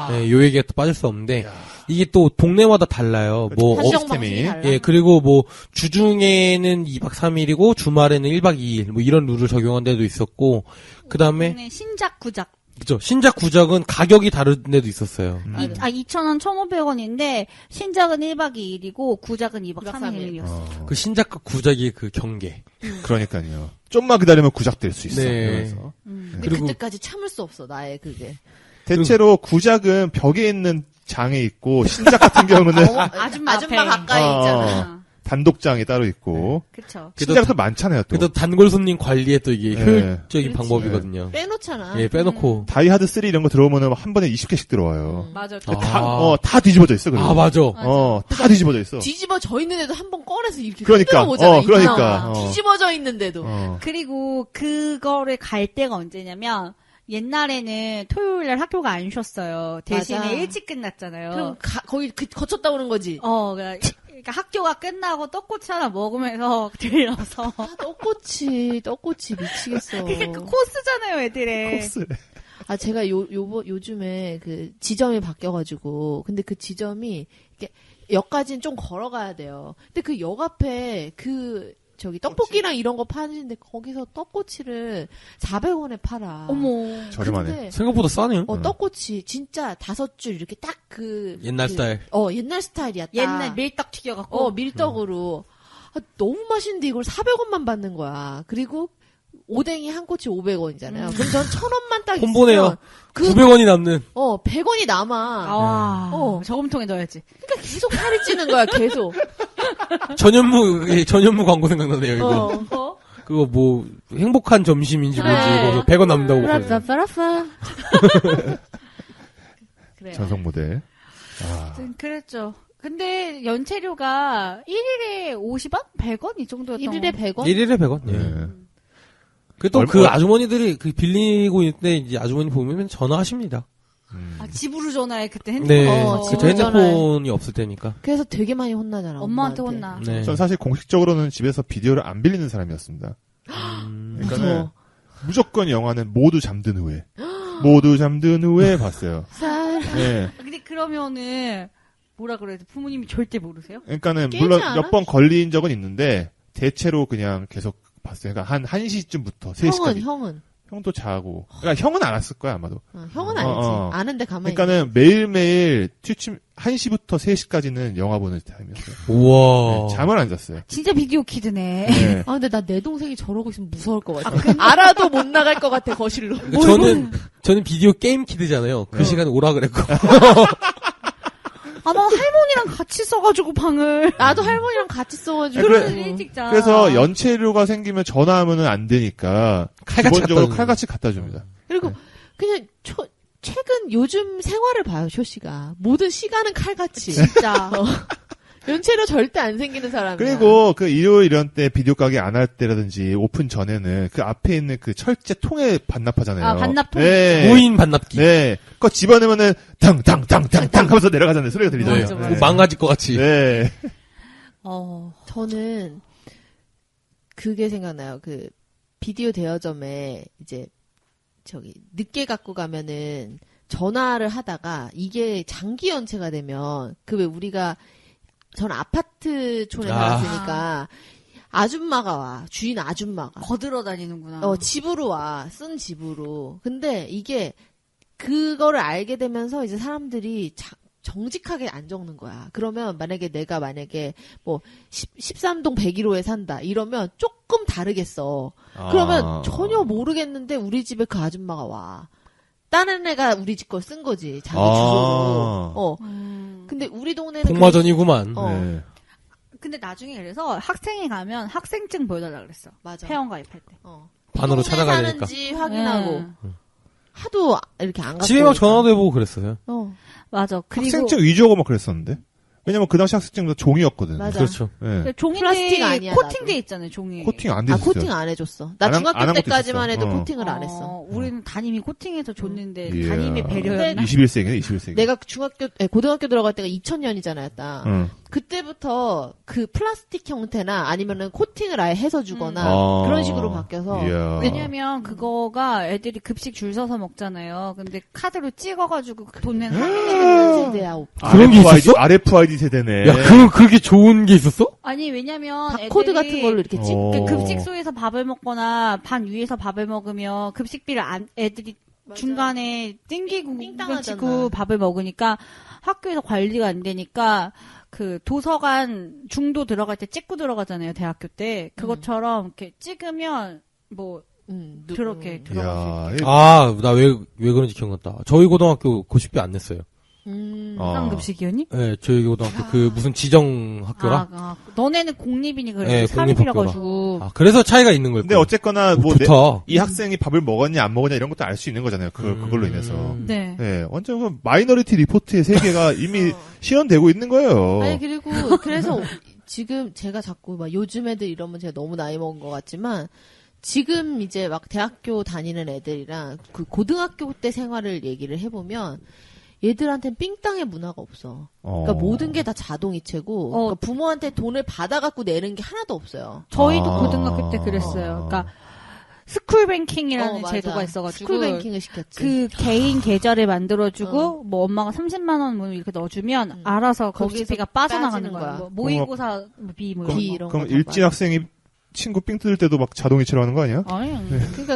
Speaker 3: 네, 요 얘기가 또 빠질 수 없는데 이게 또 동네마다 달라요. 뭐
Speaker 2: 시스템이.
Speaker 3: 그리고 뭐 주중에는 2박 3일이고 주말에는 1박 2일 뭐 이런 룰을 적용한 데도 있었고 그다음에
Speaker 4: 신작 구작.
Speaker 3: 그죠. 신작 구작은 가격이 다른 데도 있었어요.
Speaker 4: 2,000원, 1,500원인데 신작은 1박 2일이고 구작은 2박 3일이었어요.
Speaker 3: 그 신작과 구작의 그 경계.
Speaker 1: 그러니까요. 좀만 기다리면 구작될 수 있어.
Speaker 3: 네.
Speaker 1: 그래서.
Speaker 2: 근데 그때까지 참을 수 없어 나의 그게.
Speaker 1: 대체로 구작은 벽에 있는 장에 있고 신작 같은 경우는
Speaker 2: 아줌마 가까이 있잖아.
Speaker 1: 단독장이 따로 있고.
Speaker 4: 그쵸.
Speaker 1: 신작도 많잖아요, 또.
Speaker 3: 그래도 단골 손님 관리에 또 이게 효율적인 방법이거든요.
Speaker 2: 빼놓잖아.
Speaker 3: 예, 빼놓고.
Speaker 1: 다이하드 3 이런 거 들어오면 한 번에 20개씩 들어와요.
Speaker 4: 맞아.
Speaker 1: 다 뒤집어져 있어, 그리고.
Speaker 3: 맞아.
Speaker 1: 다 뒤집어져 있어.
Speaker 2: 뒤집어져 있는데도 한 번 꺼내서 이렇게
Speaker 1: 그러니까.
Speaker 2: 오잖아.
Speaker 1: 그러니까.
Speaker 2: 뒤집어져 있는데도.
Speaker 4: 그리고 그거를 갈 때가 언제냐면 옛날에는 토요일날 학교가 안 쉬었어요. 대신에
Speaker 2: 맞아.
Speaker 4: 일찍 끝났잖아요.
Speaker 2: 그럼 거기 거쳤다 오는 거지.
Speaker 4: 그러니까 학교가 끝나고 떡꼬치 하나 먹으면서 들려서.
Speaker 2: 떡꼬치 미치겠어.
Speaker 4: 그게 그 코스잖아요, 애들의.
Speaker 1: 코스.
Speaker 2: 제가 요즘에 그 지점이 바뀌어가지고, 근데 그 지점이, 이렇게, 역까지는 좀 걸어가야 돼요. 근데 그 역 앞에 떡볶이랑 이런 거 파는데 거기서 떡꼬치를 400원에 팔아.
Speaker 4: 어머.
Speaker 1: 저렴하네.
Speaker 3: 생각보다 싸네요.
Speaker 2: 떡꼬치 진짜 5줄 이렇게 딱
Speaker 3: 옛날 스타일.
Speaker 2: 옛날 스타일이야. 딱.
Speaker 4: 옛날 밀떡 튀겨갖고.
Speaker 2: 밀떡으로. 너무 맛있는데 이걸 400원만 받는 거야. 그리고 오뎅이 한 꼬치 500원이잖아요. 그럼 전 1,000원만 딱
Speaker 3: 콤보네요.
Speaker 2: 있으면
Speaker 3: 900원이 남는.
Speaker 2: 100원이 남아.
Speaker 4: 저금통에 넣어야지.
Speaker 2: 그러니까 계속 살이 찌는 거야, 계속.
Speaker 3: 전현무 광고 생각나네요, 이거. 그거 뭐, 행복한 점심인지
Speaker 2: 그래.
Speaker 3: 뭐지, 이거 100원 남는다고.
Speaker 2: 라라라라.
Speaker 1: 전속 모델.
Speaker 4: 그랬죠. 근데 연체료가 1일에 50원? 100원? 이 정도였던
Speaker 2: 1일에 100원?
Speaker 3: 1일에 100원? 예. 그 아주머니들이 빌리고 있을 때 이제 아주머니 보면 전화하십니다.
Speaker 4: 집으로 전화해, 그때 핸드폰.
Speaker 3: 네.
Speaker 2: 집으로
Speaker 3: 핸드폰이 없을 때니까.
Speaker 2: 그래서 되게 많이 혼나잖아.
Speaker 4: 엄마한테 혼나.
Speaker 3: 네.
Speaker 1: 전 사실 공식적으로는 집에서 비디오를 안 빌리는 사람이었습니다. 그러니까 무조건 영화는 모두 잠든 후에. 모두 잠든 후에 봤어요. 네.
Speaker 4: 근데 그러면은, 뭐라 그래야 돼? 부모님이 절대 모르세요?
Speaker 1: 그러니까는
Speaker 2: 깨지
Speaker 1: 물론
Speaker 2: 않아?
Speaker 1: 몇 번 걸린 적은 있는데 대체로 그냥 계속 봤어요. 그러니까 한 1시쯤부터 3시까지.
Speaker 2: 형은?
Speaker 1: 형도 자고. 그러니까 형은 안 왔을 거야, 아마도.
Speaker 2: 형은 알지. 아는데 가만히.
Speaker 1: 그러니까는 매일매일 1시부터 3시까지는 영화 보는 타임이었어요.
Speaker 3: 우와.
Speaker 1: 네, 잠을 안 잤어요.
Speaker 4: 진짜 비디오 키드네.
Speaker 1: 네.
Speaker 2: 근데 나 내 동생이 저러고 있으면 무서울 것 같아. 알아도 못 나갈 것 같아, 거실로.
Speaker 3: 그러니까 저는 비디오 게임 키드잖아요. 그 시간에 오라 그랬고.
Speaker 4: 난 할머니랑 같이 써가지고 방을.
Speaker 2: 나도 할머니랑 같이 써가지고.
Speaker 4: 일찍 자.
Speaker 1: 그래서 연체료가 생기면 전화하면은 안 되니까 기본적으로 칼같이 갖다 줍니다.
Speaker 2: 그리고 그냥 최근 요즘 생활을 봐요, 쇼씨가. 모든 시간은 칼같이.
Speaker 4: 진짜.
Speaker 2: 연체료 절대 안 생기는 사람이야.
Speaker 1: 그리고 그 일요일 이런 때 비디오 가게 안 할 때라든지 오픈 전에는 그 앞에 있는 그 철제 통에 반납하잖아요.
Speaker 4: 반납통.
Speaker 1: 네.
Speaker 3: 무인 반납기.
Speaker 1: 네. 그거 집어넣으면은 탕탕탕탕탕 하면서 내려가잖아요. 소리가 들리잖아요.
Speaker 2: 맞아, 맞아.
Speaker 1: 네.
Speaker 3: 망가질 것 같이.
Speaker 1: 네.
Speaker 2: 저는 그게 생각나요. 그 비디오 대여점에 이제 늦게 갖고 가면은 전화를 하다가 이게 장기 연체가 되면 그 왜 우리가 전 아파트촌에 살았으니까 아줌마가 와. 주인 아줌마가.
Speaker 4: 거들어 다니는구나.
Speaker 2: 집으로 와. 쓴 집으로. 근데 이게 그거를 알게 되면서 이제 사람들이 정직하게 안 적는 거야. 그러면 내가 뭐 13동 101호에 산다. 이러면 조금 다르겠어. 그러면 전혀 모르겠는데 우리 집에 그 아줌마가 와. 다른 애가 우리 집 걸 쓴 거지. 자기 주소로. 근데 우리 동네는
Speaker 3: 복마전이구만.
Speaker 1: 네.
Speaker 4: 근데 나중에 그래서 학생이 가면 학생증 보여달라 그랬어.
Speaker 2: 맞아.
Speaker 4: 회원 가입할 때.
Speaker 3: 반으로 찾아가야 되니까.
Speaker 2: 사는지 확인하고. 하도 이렇게 안 갖고.
Speaker 3: 집에 막 전화도 해보고 그랬어요.
Speaker 4: 맞아. 그리고
Speaker 1: 학생증 위조하고 막 그랬었는데. 왜냐면 그 당시 학생증도 종이였거든.
Speaker 2: 맞아.
Speaker 3: 그렇죠.
Speaker 1: 네.
Speaker 4: 종이
Speaker 2: 플라스틱 아니야,
Speaker 4: 코팅돼
Speaker 2: 나도.
Speaker 4: 있잖아요, 종이.
Speaker 1: 코팅 안 됐어요.
Speaker 2: 코팅 안 해줬어. 나
Speaker 1: 안 한
Speaker 2: 중학교
Speaker 1: 것도
Speaker 2: 때까지만
Speaker 1: 있었어.
Speaker 2: 해도 코팅을 안 했어.
Speaker 4: 우리는 담임이 코팅해서 줬는데
Speaker 1: 이야.
Speaker 4: 담임의 배려였나?
Speaker 1: 21세기네, 21세기.
Speaker 2: 내가 고등학교 들어갈 때가 2000년이잖아요, 딱. 그때부터 그 플라스틱 형태나 아니면은 코팅을 아예 해서 주거나 그런 식으로 바뀌어서.
Speaker 1: 이야.
Speaker 4: 왜냐면 그거가 애들이 급식 줄 서서 먹잖아요. 근데 카드로 찍어가지고 돈 내는
Speaker 2: 학생들 세대야, 오빠.
Speaker 3: 그런 게
Speaker 1: RFID,
Speaker 3: 있었어?
Speaker 1: RFID 세대네.
Speaker 3: 야, 그렇게 좋은 게 있었어?
Speaker 4: 아니 왜냐면
Speaker 2: 바코드
Speaker 4: 애들이
Speaker 2: 같은 걸로 이렇게 찍.
Speaker 4: 급식소에서 밥을 먹거나 반 위에서 밥을 먹으면 급식비를 애들이
Speaker 2: 맞아.
Speaker 4: 중간에 띵기고
Speaker 2: 삥땅하잖아.
Speaker 4: 치고 밥을 먹으니까 학교에서 관리가 안 되니까 그 도서관 중도 들어갈 때 찍고 들어가잖아요, 대학교 때. 그것처럼 이렇게 찍으면 뭐 그렇게 들어갈 수 있게.
Speaker 3: 나 왜 그런지 기억났다. 저희 고등학교 고식비 안 냈어요.
Speaker 4: 무상급식이었니?
Speaker 3: 네, 저희 고등학교 그 무슨 지정 학교라?
Speaker 4: 너네는 공립이니 그래.
Speaker 3: 네,
Speaker 4: 사립이라
Speaker 3: 공립학교라.
Speaker 4: 가지고.
Speaker 3: 그래서 차이가 있는 거예요.
Speaker 1: 근데 어쨌거나 뭐
Speaker 3: 좋다.
Speaker 1: 이 학생이 밥을 먹었냐 안 먹었냐 이런 것도 알 수 있는 거잖아요. 그걸로 인해서.
Speaker 4: 네.
Speaker 1: 네, 완전 그 마이너리티 리포트의 세계가 이미 실현되고 있는 거예요.
Speaker 2: 아니, 그리고, 그래서 지금 제가 자꾸 막 요즘 애들 이러면 제가 너무 나이 먹은 것 같지만, 지금 이제 막 대학교 다니는 애들이랑 그 고등학교 때 생활을 얘기를 해보면, 얘들한테는 삥땅의 문화가 없어. 그러니까 모든 게 다 자동이체고, 그러니까 부모한테 돈을 받아갖고 내는 게 하나도 없어요.
Speaker 4: 저희도 고등학교 때 그랬어요. 그러니까 스쿨뱅킹이라는 제도가 있어가지고
Speaker 2: 스쿨뱅킹을 시켰지.
Speaker 4: 그 개인 계좌를 만들어주고 뭐 엄마가 30만 원 뭐 이렇게 넣어주면 알아서 거기서가 빠져나가는 거야. 뭐 모의고사 비 뭐
Speaker 2: 이런
Speaker 1: 그럼
Speaker 2: 거
Speaker 1: 일진 학생이 친구 삥 뜯을 때도 막 자동이체로 하는 거 아니야?
Speaker 4: 아니.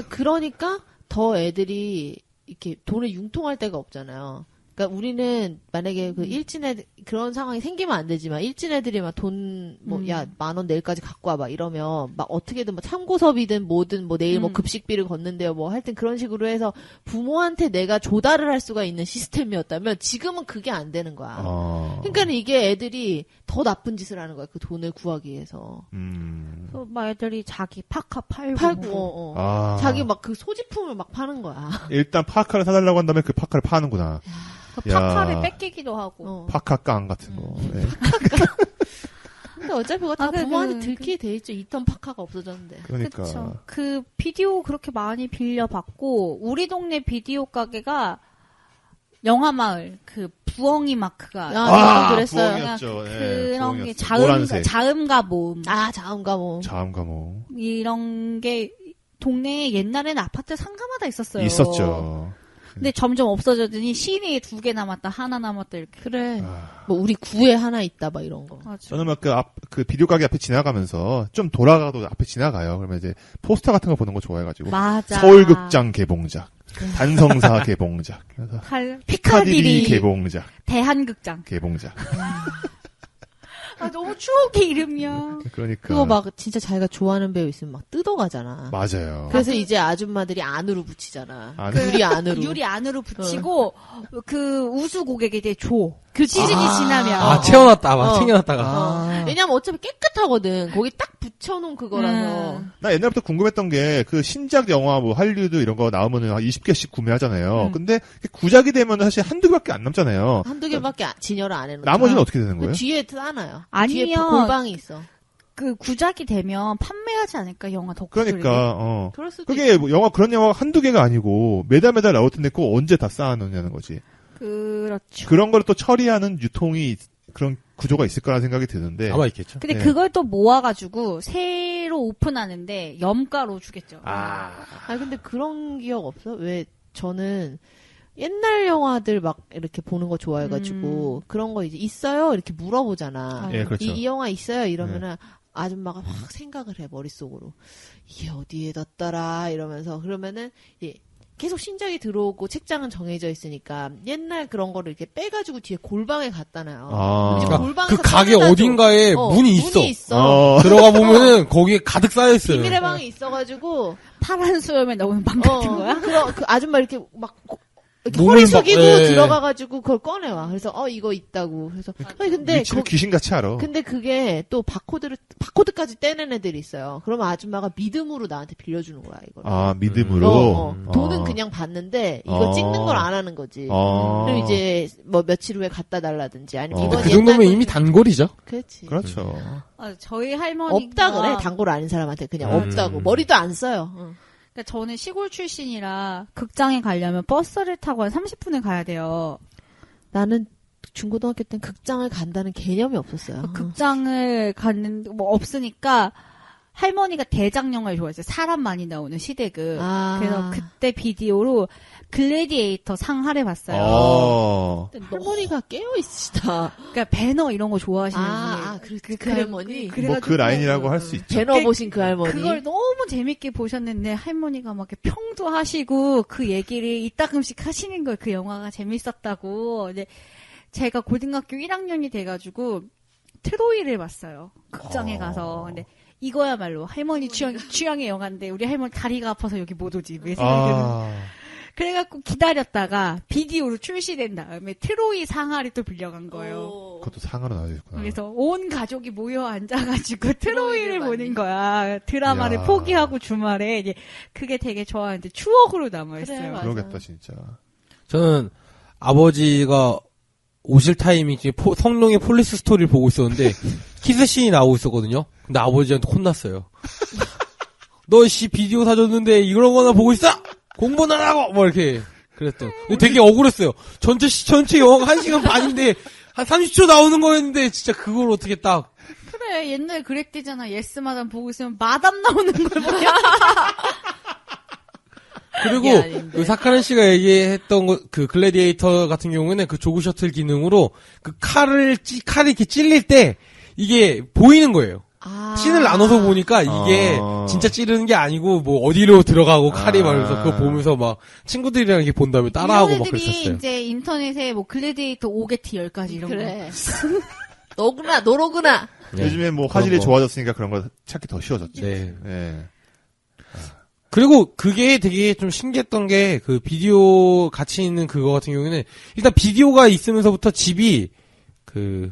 Speaker 2: 그러니까 더 애들이 이렇게 돈을 융통할 데가 없잖아요. 그러니까 우리는 만약에 그 일진애들 그런 상황이 생기면 안 되지만 일진애들이 막 돈 뭐 야 10,000원 내일까지 갖고 와봐 이러면 막 어떻게든 뭐 참고섭이든 뭐든 뭐 내일 뭐 급식비를 걷는데요 뭐 하여튼 그런 식으로 해서 부모한테 내가 조달을 할 수가 있는 시스템이었다면 지금은 그게 안 되는 거야. 그러니까 이게 애들이 더 나쁜 짓을 하는 거야. 그 돈을 구하기 위해서.
Speaker 4: 그래서 막 애들이 자기 파카
Speaker 2: 팔고 자기 막 그 소지품을 막 파는 거야.
Speaker 1: 일단 파카를 사달라고 한다면 그 파카를 파는구나.
Speaker 4: 그 파카를 뺏기기도 하고.
Speaker 1: 파카깡 같은 거. 네.
Speaker 2: 근데 어차피 그거 다 부모한테 들키게 돼 있죠. 2톤 파카가 없어졌는데.
Speaker 1: 그러니까.
Speaker 4: 그쵸. 그 비디오 그렇게 많이 빌려받고 우리 동네 비디오 가게가 영화마을 그 부엉이 마크가
Speaker 2: 그랬어요.
Speaker 1: 부엉이였죠. 네,
Speaker 4: 그런 게
Speaker 1: 노란색.
Speaker 4: 자음과 모음.
Speaker 2: 자음과 모음.
Speaker 4: 이런 게 동네에 옛날에는 아파트 상가마다 있었어요.
Speaker 1: 있었죠.
Speaker 4: 근데 점점 없어졌더니 시내에 2개 남았다, 하나 남았다 이렇게.
Speaker 2: 그래. 뭐 우리 구에 하나 있다, 막 이런 거.
Speaker 4: 맞아.
Speaker 1: 저는 막 그 비디오 가게 앞에 지나가면서 좀 돌아가도 앞에 지나가요. 그러면 이제 포스터 같은 거 보는 거 좋아해가지고.
Speaker 4: 맞아.
Speaker 1: 서울극장 개봉작, 단성사 개봉작, 피카디리
Speaker 4: 피카디리
Speaker 1: 개봉작,
Speaker 4: 대한극장
Speaker 1: 개봉작.
Speaker 4: 너무 추억의 이름이야.
Speaker 1: 그러니까.
Speaker 2: 그거 막 진짜 자기가 좋아하는 배우 있으면 막 뜯어가잖아.
Speaker 1: 맞아요.
Speaker 2: 그래서 이제 아줌마들이 안으로 붙이잖아.
Speaker 1: 그
Speaker 2: 유리 안으로.
Speaker 4: 유리 안으로 붙이고 그 우수 고객에 대해 줘. 그 시즌이 지나면.
Speaker 3: 채워놨다, 막 챙겨놨다가.
Speaker 2: 왜냐면 어차피 깨끗하거든. 거기 딱 붙여놓은 그거라서.
Speaker 1: 나 옛날부터 궁금했던 게 그 신작 영화 뭐 할리우드 이런 거 나오면은 한 20개씩 구매하잖아요. 근데 구작이 되면 사실 한두 개밖에 안 남잖아요.
Speaker 2: 한두 개밖에 진열을 안 해놓고.
Speaker 1: 나머지는 어떻게 되는 거예요?
Speaker 2: 그 뒤에 싸놔요.
Speaker 4: 아니면
Speaker 2: 뒤에 골방이 있어.
Speaker 4: 그 구작이 되면 판매하지 않을까 영화 덕후들이.
Speaker 1: 그러니까
Speaker 2: 그럴 수도
Speaker 1: 그게 뭐 영화 그런 영화가 한두 개가 아니고 매달 나올 텐데 그거 언제 다 쌓아놓냐는 거지.
Speaker 4: 그렇죠.
Speaker 1: 그런 걸 또 처리하는 유통이 그런 구조가 있을 거라는 생각이 드는데.
Speaker 3: 아마 있겠죠.
Speaker 4: 근데
Speaker 1: 네.
Speaker 4: 그걸 또 모아가지고 새로 오픈하는데 염가로 주겠죠.
Speaker 2: 근데 그런 기억 없어? 왜 저는 옛날 영화들 막 이렇게 보는 거 좋아해가지고 그런 거 이제 있어요? 이렇게 물어보잖아.
Speaker 1: 예, 그렇죠.
Speaker 2: 이 영화 있어요? 이러면은 아줌마가 막 생각을 해 머릿속으로. 이게 어디에 뒀더라 이러면서 그러면은 계속 신작이 들어오고 책장은 정해져 있으니까 옛날 그런 거를 이렇게 빼가지고 뒤에 골방에 갖다놔요. 이제 골방에서
Speaker 3: 그 가게
Speaker 2: 꺼내가지고
Speaker 3: 어딘가에 문이 있어.
Speaker 2: 문이 있어.
Speaker 3: 들어가 보면은 거기에 가득 쌓여 있어요.
Speaker 2: 비밀의 방이 있어가지고
Speaker 4: 파란 수염에 넣은 방 같은 거야?
Speaker 2: 그 아줌마 이렇게 막 이렇게
Speaker 3: 몸을
Speaker 2: 허리 숙이고
Speaker 3: 막,
Speaker 2: 들어가가지고 그걸 꺼내와. 그래서 이거 있다고. 그래서 아니 근데
Speaker 1: 위치를 귀신같이 알아.
Speaker 2: 근데 그게 또 바코드까지 떼는 애들이 있어요. 그러면 아줌마가 믿음으로 나한테 빌려주는 거야 이걸.
Speaker 1: 믿음으로.
Speaker 2: 돈은 그냥 받는데 이거 찍는 걸 안 하는 거지. 그럼 이제 뭐 며칠 후에 갖다 달라든지 아니면 이건
Speaker 3: 그 정도면 이미 단골이죠.
Speaker 2: 그렇지.
Speaker 1: 그렇죠.
Speaker 4: 저희 할머니가
Speaker 2: 없다 그래 단골 아닌 사람한테 그냥 없다고 머리도 안 써요.
Speaker 4: 그러니까 저는 시골 출신이라 극장에 가려면 버스를 타고 한 30분을 가야 돼요.
Speaker 2: 나는 중고등학교 땐 극장을 간다는 개념이 없었어요.
Speaker 4: 극장을 갔는데 뭐 없으니까 할머니가 대작 영화를 좋아했어요. 사람 많이 나오는 시대극. 그래서 그때 비디오로 글래디에이터 상하를 봤어요.
Speaker 2: 할머니가 깨어 있으시다.
Speaker 4: 그러니까 배너 이런 거 좋아하시는
Speaker 2: 그 할머니.
Speaker 1: 뭐 그 라인이라고 할 수 있죠.
Speaker 2: 배너 보신 그 할머니.
Speaker 4: 그걸 너무 재밌게 보셨는데 할머니가 막 이렇게 평도 하시고 그 얘기를 이따금씩 하시는 거예요. 그 영화가 재밌었다고. 이제 제가 고등학교 1학년이 돼가지고 트로이를 봤어요. 극장에 가서. 근데 이거야말로 할머니 취향의 영화인데 우리 할머니 다리가 아파서 여기 못 오지. 왜 생각이 드는 그래갖고 기다렸다가 비디오로 출시된 다음에 트로이 상하를 또 빌려간 거예요.
Speaker 1: 그것도 상하로 나와있구나.
Speaker 4: 그래서 온 가족이 모여 앉아가지고 트로이를 보는 거야. 드라마를 포기하고 주말에 이제 그게 되게 저한테 추억으로 남아있어요.
Speaker 2: 그래,
Speaker 1: 그러겠다 진짜.
Speaker 3: 저는 아버지가 오실 타이밍 중에 성룡의 폴리스 스토리를 보고 있었는데 키스씬이 나오고 있었거든요. 근데 아버지한테 혼났어요. 너 비디오 사줬는데 이런 거나 보고 있어? 공부는 안 하고! 뭐 이렇게 그랬던. 되게 억울했어요. 전체 영화가 1시간 반인데 한 30초 나오는 거였는데 진짜 그걸 어떻게 딱.
Speaker 4: 그래 옛날 그랬대잖아. 예스 마담 보고 있으면 마담 나오는 걸 보냐.
Speaker 3: 그리고 그 사카른 씨가 얘기했던 그 글래디에이터 같은 경우에는 그 조그 셔틀 기능으로 그 칼을 이렇게 찔릴 때 이게 보이는 거예요. 씬을 나눠서 보니까 이게 진짜 찌르는 게 아니고 뭐 어디로 들어가고 칼이 말면서 그거 보면서 막 친구들이랑 이렇게 본 다음에 따라하고 막 그랬었어요.
Speaker 4: 이제 인터넷에 뭐 글래디에이터 5개티 10가지 이런
Speaker 2: 그래. 너로구나.
Speaker 1: 네. 요즘에 뭐 화질이 좋아졌으니까 그런 거 찾기 더 쉬워졌죠.
Speaker 3: 네.
Speaker 1: 네.
Speaker 3: 그리고 그게 되게 좀 신기했던 게 그 비디오 같이 있는 그거 같은 경우에는 일단 비디오가 있으면서부터 집이 그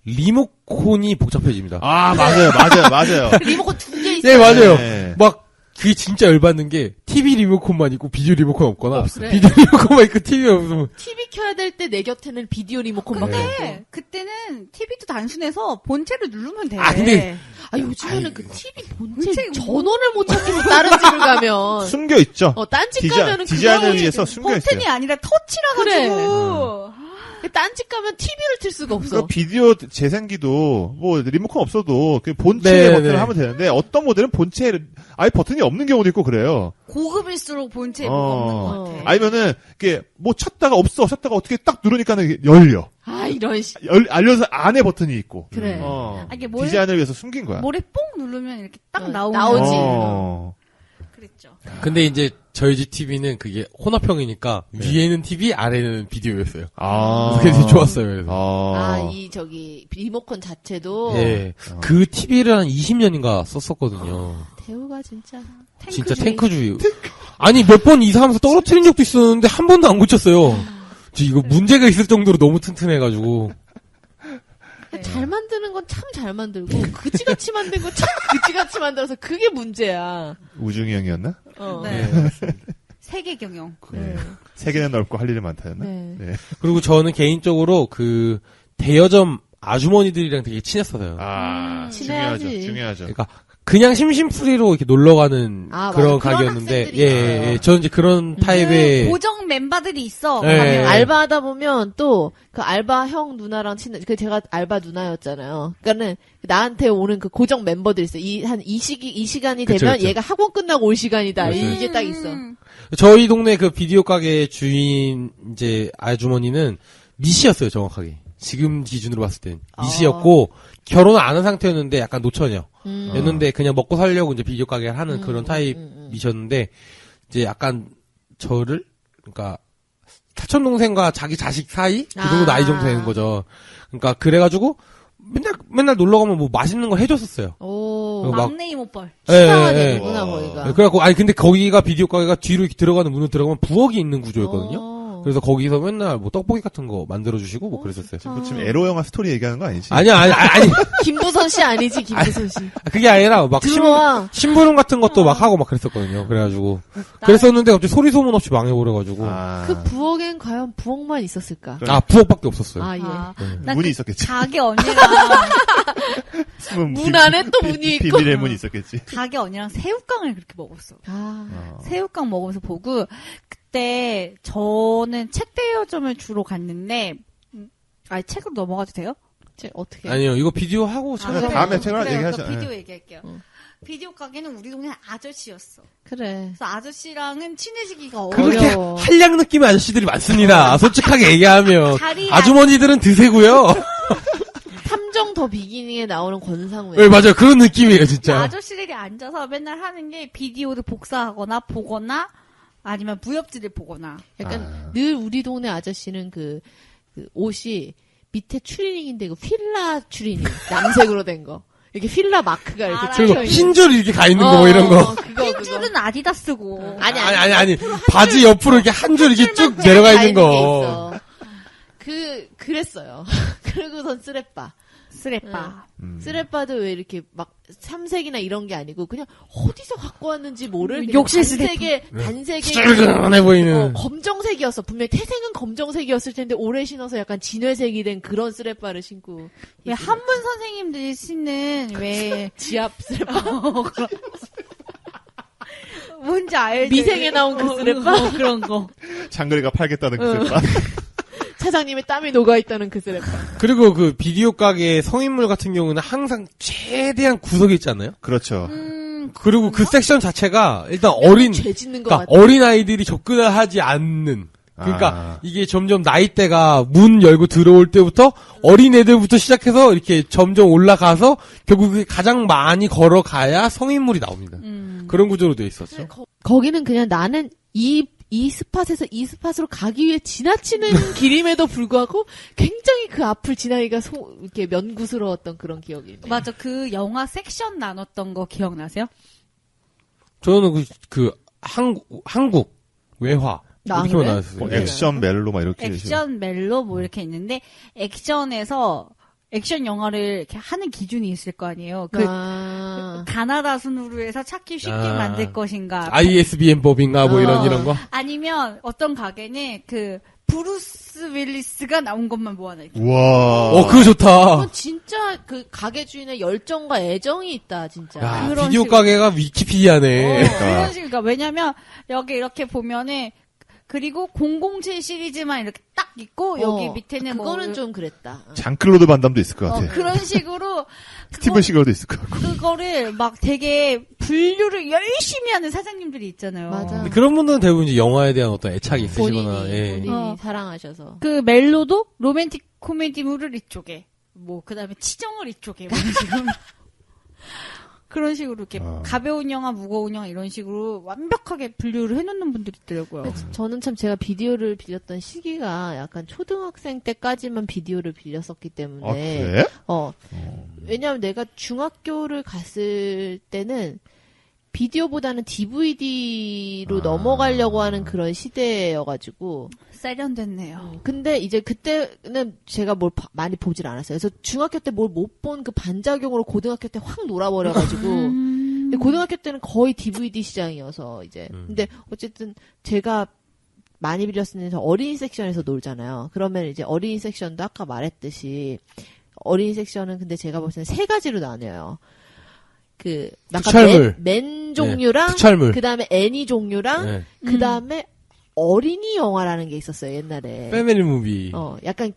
Speaker 3: 리모컨이 복잡해집니다.
Speaker 1: 맞아요.
Speaker 2: 리모컨 2개 있어요.
Speaker 3: 네, 맞아요.
Speaker 1: 네.
Speaker 3: 막 그게 진짜 열받는 게 TV 리모컨만 있고 비디오 리모컨 없거나
Speaker 2: 그래.
Speaker 3: 비디오 리모컨만 있고 TV 없으면
Speaker 2: TV 켜야 될 때 내 곁에는 비디오 리모컨밖에 없고.
Speaker 4: 근데 그때는 TV도 단순해서 본체를 누르면 돼.
Speaker 3: 근데
Speaker 2: 요즘에는 그 TV 본체 전원을 못 찾겠어. 다른 집을 가면.
Speaker 1: 숨겨 있죠.
Speaker 2: 딴집 가면은
Speaker 1: 디자인을 위해서 숨겨 있어요.
Speaker 4: 버튼이 아니라 터치라 가지고.
Speaker 2: 딴집 가면 TV를 틀 수가 없어.
Speaker 1: 그러니까 비디오 재생기도 뭐 리모컨 없어도 그 본체
Speaker 3: 네,
Speaker 1: 버튼을
Speaker 3: 네.
Speaker 1: 하면 되는데 어떤 모델은 본체 아예 버튼이 없는 경우도 있고 그래요.
Speaker 4: 고급일수록 본체에 뭐가 없는 것 같아.
Speaker 1: 아니면은 이게 뭐 찾다가 없어. 찾다가 어떻게 딱 누르니까는 열려.
Speaker 2: 이런
Speaker 1: 알려서 안에 버튼이 있고.
Speaker 2: 그래.
Speaker 4: 이게
Speaker 1: 디자인을 위해서 숨긴 거야.
Speaker 4: 모래 뽕 누르면 이렇게 딱 나오지. 그랬죠.
Speaker 3: 근데 이제 저희 집 TV는 그게 혼합형이니까 위에는 TV, 아래는 비디오였어요. 그게 되게 좋았어요. 그래서.
Speaker 2: 이 리모컨 자체도.
Speaker 3: 예. 그 TV를 한 20년인가 썼었거든요.
Speaker 2: 대우가 진짜.
Speaker 3: 진짜 탱크주의. 아니 몇 번 이사하면서 떨어뜨린 적도 있었는데 한 번도 안 고쳤어요. 이거 문제가 있을 정도로 너무 튼튼해가지고.
Speaker 2: 잘 만드는 건 참 잘 만들고 그지같이 만든 건 참 그지같이 만들어서 그게 문제야.
Speaker 1: 우중이 형이었나?
Speaker 4: 네. 세계 경영.
Speaker 1: 네. 세계는 넓고 할 일이 많다였나?
Speaker 2: 네.
Speaker 3: 그리고 저는 개인적으로 그 대여점 아주머니들이랑 되게 친했어요.
Speaker 2: 친해야지.
Speaker 3: 그러니까 그냥 심심풀이로 이렇게 놀러가는 그런
Speaker 2: 그런
Speaker 3: 가게였는데,
Speaker 2: 학생들이
Speaker 3: 저는 이제 그런 타입의
Speaker 4: 고정 멤버들이 있어.
Speaker 3: 예.
Speaker 2: 알바하다 보면 또 그 알바 형 누나랑 제가 알바 누나였잖아요. 그러니까는 나한테 오는 그 고정 멤버들 있어. 이 시간이
Speaker 3: 그쵸,
Speaker 2: 되면
Speaker 3: 그쵸.
Speaker 2: 얘가 학원 끝나고 올 시간이다.
Speaker 3: 맞아요.
Speaker 2: 이게 딱 있어.
Speaker 3: 저희 동네 그 비디오 가게 주인 이제 아주머니는 미시였어요, 정확하게. 지금 기준으로 봤을 땐 미시였고 결혼을 안 한 상태였는데 약간 노처녀. 였는데 그냥 먹고 살려고 이제 비디오 가게를 하는 그런 타입이셨는데 이제 약간 저를 그러니까 사촌 동생과 자기 자식 사이 그 정도 나이 정도 되는 거죠. 그러니까 그래가지고 맨날 놀러 가면 뭐 맛있는 거 해줬었어요.
Speaker 2: 오.
Speaker 4: 막내 이모뻘.
Speaker 2: 식사가 되는구나 거기가.
Speaker 3: 그래갖고 근데 거기가 비디오 가게가 뒤로 이렇게 들어가는 문으로 들어가면 부엌이 있는 구조였거든요. 그래서 거기서 맨날 뭐 떡볶이 같은 거 만들어주시고 뭐 그랬었어요.
Speaker 1: 지금 에로 영화 스토리 얘기하는 거 아니지?
Speaker 3: 아니.
Speaker 2: 김부선 씨 아니지, 김부선 씨.
Speaker 3: 그게 아니라 막
Speaker 2: 들어와.
Speaker 3: 심부름 같은 것도 막 하고 막 그랬었거든요. 그래가지고 그랬었는데 갑자기 소리 소문 없이 망해버려가지고.
Speaker 2: 그 부엌엔 과연 부엌만 있었을까?
Speaker 3: 부엌밖에 없었어요.
Speaker 2: 예.
Speaker 1: 문이 있었겠지.
Speaker 4: 가게 언니랑
Speaker 2: 문 안에 또 문이 있고.
Speaker 1: 비밀의 문이 있었겠지.
Speaker 4: 가게 언니랑 새우깡을 그렇게 먹었어. 새우깡 먹으면서 보고 그때 저는 책 대여점을 주로 갔는데 책으로 넘어가도 돼요?
Speaker 2: 어떻게?
Speaker 3: 아니요, 이거 비디오 하고
Speaker 1: 다음에 책을 얘기하자.
Speaker 4: 비디오 얘기할게요. 비디오 가게는 우리 동네 아저씨였어.
Speaker 2: 그래.
Speaker 4: 그래서 아저씨랑은 친해지기가
Speaker 3: 그렇게
Speaker 4: 어려워.
Speaker 3: 한량 느낌의 아저씨들이 많습니다. 솔직하게 얘기하면
Speaker 4: 자리에
Speaker 3: 아주머니들은 드세고요.
Speaker 2: 탐정 더 비기닝에 나오는 권상우.
Speaker 3: 네, 맞아요. 그런 느낌이에요, 진짜.
Speaker 4: 아저씨들이 앉아서 맨날 하는 게 비디오를 복사하거나 보거나 아니면 무협지를 보거나.
Speaker 2: 약간 늘 우리 동네 아저씨는 그 옷이 밑에 추리닝인데 그 필라 추리닝 남색으로 된 거. 이렇게 필라 마크가 이렇게
Speaker 3: 그리고
Speaker 2: 찍혀 있는.
Speaker 3: 흰줄 이렇게 가 있는 거 뭐 이런 거.
Speaker 4: 흰줄은 아디다스고.
Speaker 3: 아니. 바지 옆으로 이렇게 한 줄 이렇게 쭉 내려가 있는 거.
Speaker 2: 그랬어요. 그리고선 쓰레빠. 쓰레빠도 왜 이렇게 막 삼색이나 이런 게 아니고 그냥 어디서 갖고 왔는지 모를
Speaker 4: 욕실
Speaker 2: 단색의
Speaker 3: 쭈르르해 보이는
Speaker 2: 검정색이었어. 분명히 태생은 검정색이었을 텐데 오래 신어서 약간 진회색이 된 그런 쓰레빠를 신고.
Speaker 4: 왜 한문 선생님들이 신는 왜
Speaker 2: 지압 쓰레빠.
Speaker 4: 뭔지 알지?
Speaker 2: 미생에 나온 그 쓰레빠
Speaker 4: 그런 거.
Speaker 1: 장거리가 팔겠다는 그 쓰레빠.
Speaker 2: 사장님의 땀이 녹아있다는 그 쓰레빠.
Speaker 3: 그리고 그 비디오 가게 성인물 같은 경우는 항상 최대한 구석에 있지 않나요?
Speaker 1: 그렇죠.
Speaker 3: 그리고 그 섹션 자체가 일단
Speaker 2: 죄 짓는 것
Speaker 3: 그러니까
Speaker 2: 같아.
Speaker 3: 어린 아이들이 접근을 하지 않는 그러니까 이게 점점 나이대가 문 열고 들어올 때부터 어린애들부터 시작해서 이렇게 점점 올라가서 결국 가장 많이 걸어가야 성인물이 나옵니다. 그런 구조로 되어 있었죠.
Speaker 2: 거기는 그냥 나는 이 스팟에서 이 스팟으로 가기 위해 지나치는 길임에도 불구하고 굉장히 그 앞을 지나기가 이렇게 면구스러웠던 그런 기억이 있네요.
Speaker 4: 맞아. 그 영화 섹션 나눴던 거 기억나세요?
Speaker 3: 저는 한국 외화 이렇게만 나왔어요.
Speaker 1: 액션 멜로 막 이렇게.
Speaker 4: 액션 멜로 뭐 이렇게 있는데 액션에서 액션 영화를 이렇게 하는 기준이 있을 거 아니에요. 가나다 순으로 해서 찾기 쉽게 만들 것인가.
Speaker 3: ISBN 법인가 뭐 이런 거.
Speaker 4: 아니면 어떤 가게는 브루스 윌리스가 나온 것만 모아놔.
Speaker 1: 우와.
Speaker 3: 그거 좋다.
Speaker 2: 그건 진짜 그 가게 주인의 열정과 애정이 있다, 진짜.
Speaker 3: 야, 비디오 가게가 위키피디아네.
Speaker 4: 그런 식으로. 왜냐면 여기 이렇게 보면은 그리고 007 시리즈만 이렇게 딱 있고 여기 밑에는
Speaker 2: 그거는 좀 그랬다.
Speaker 1: 장클로드 반담도 있을 것 같아.
Speaker 4: 그런 식으로
Speaker 1: 스티븐 시걸도 있을 것 같고.
Speaker 4: 그거를 막 되게 분류를 열심히 하는 사장님들이 있잖아요.
Speaker 2: 맞아.
Speaker 3: 그런 분들은 대부분 이제 영화에 대한 어떤 애착이 있으시거나
Speaker 2: 본인이 사랑하셔서.
Speaker 4: 그 멜로도 로맨틱 코미디물을 이쪽에 그다음에 치정을 이쪽에 지금 그런 식으로 이렇게 가벼운 영화, 무거운 영화 이런 식으로 완벽하게 분류를 해놓는 분들이 있더라고요.
Speaker 2: 저는 참 제가 비디오를 빌렸던 시기가 약간 초등학생 때까지만 비디오를 빌렸었기 때문에.
Speaker 1: 그래?
Speaker 2: 왜냐하면 내가 중학교를 갔을 때는 비디오보다는 DVD로 넘어가려고 하는 그런 시대여가지고.
Speaker 4: 세련됐네요.
Speaker 2: 근데 이제 그때는 제가 뭘 많이 보질 않았어요. 그래서 중학교 때 뭘 못 본 그 반작용으로 고등학교 때 확 놀아버려가지고. 근데 고등학교 때는 거의 DVD 시장이어서 이제. 근데 어쨌든 제가 많이 빌렸으면 어린이 섹션에서 놀잖아요. 그러면 이제 어린이 섹션도 아까 말했듯이 어린이 섹션은 근데 제가 볼 때는 세 가지로 나뉘어요. 맨 종류랑, 그 다음에 애니 종류랑, 그 다음에 어린이 영화라는 게 있었어요, 옛날에.
Speaker 3: 패밀리 무비.
Speaker 2: 약간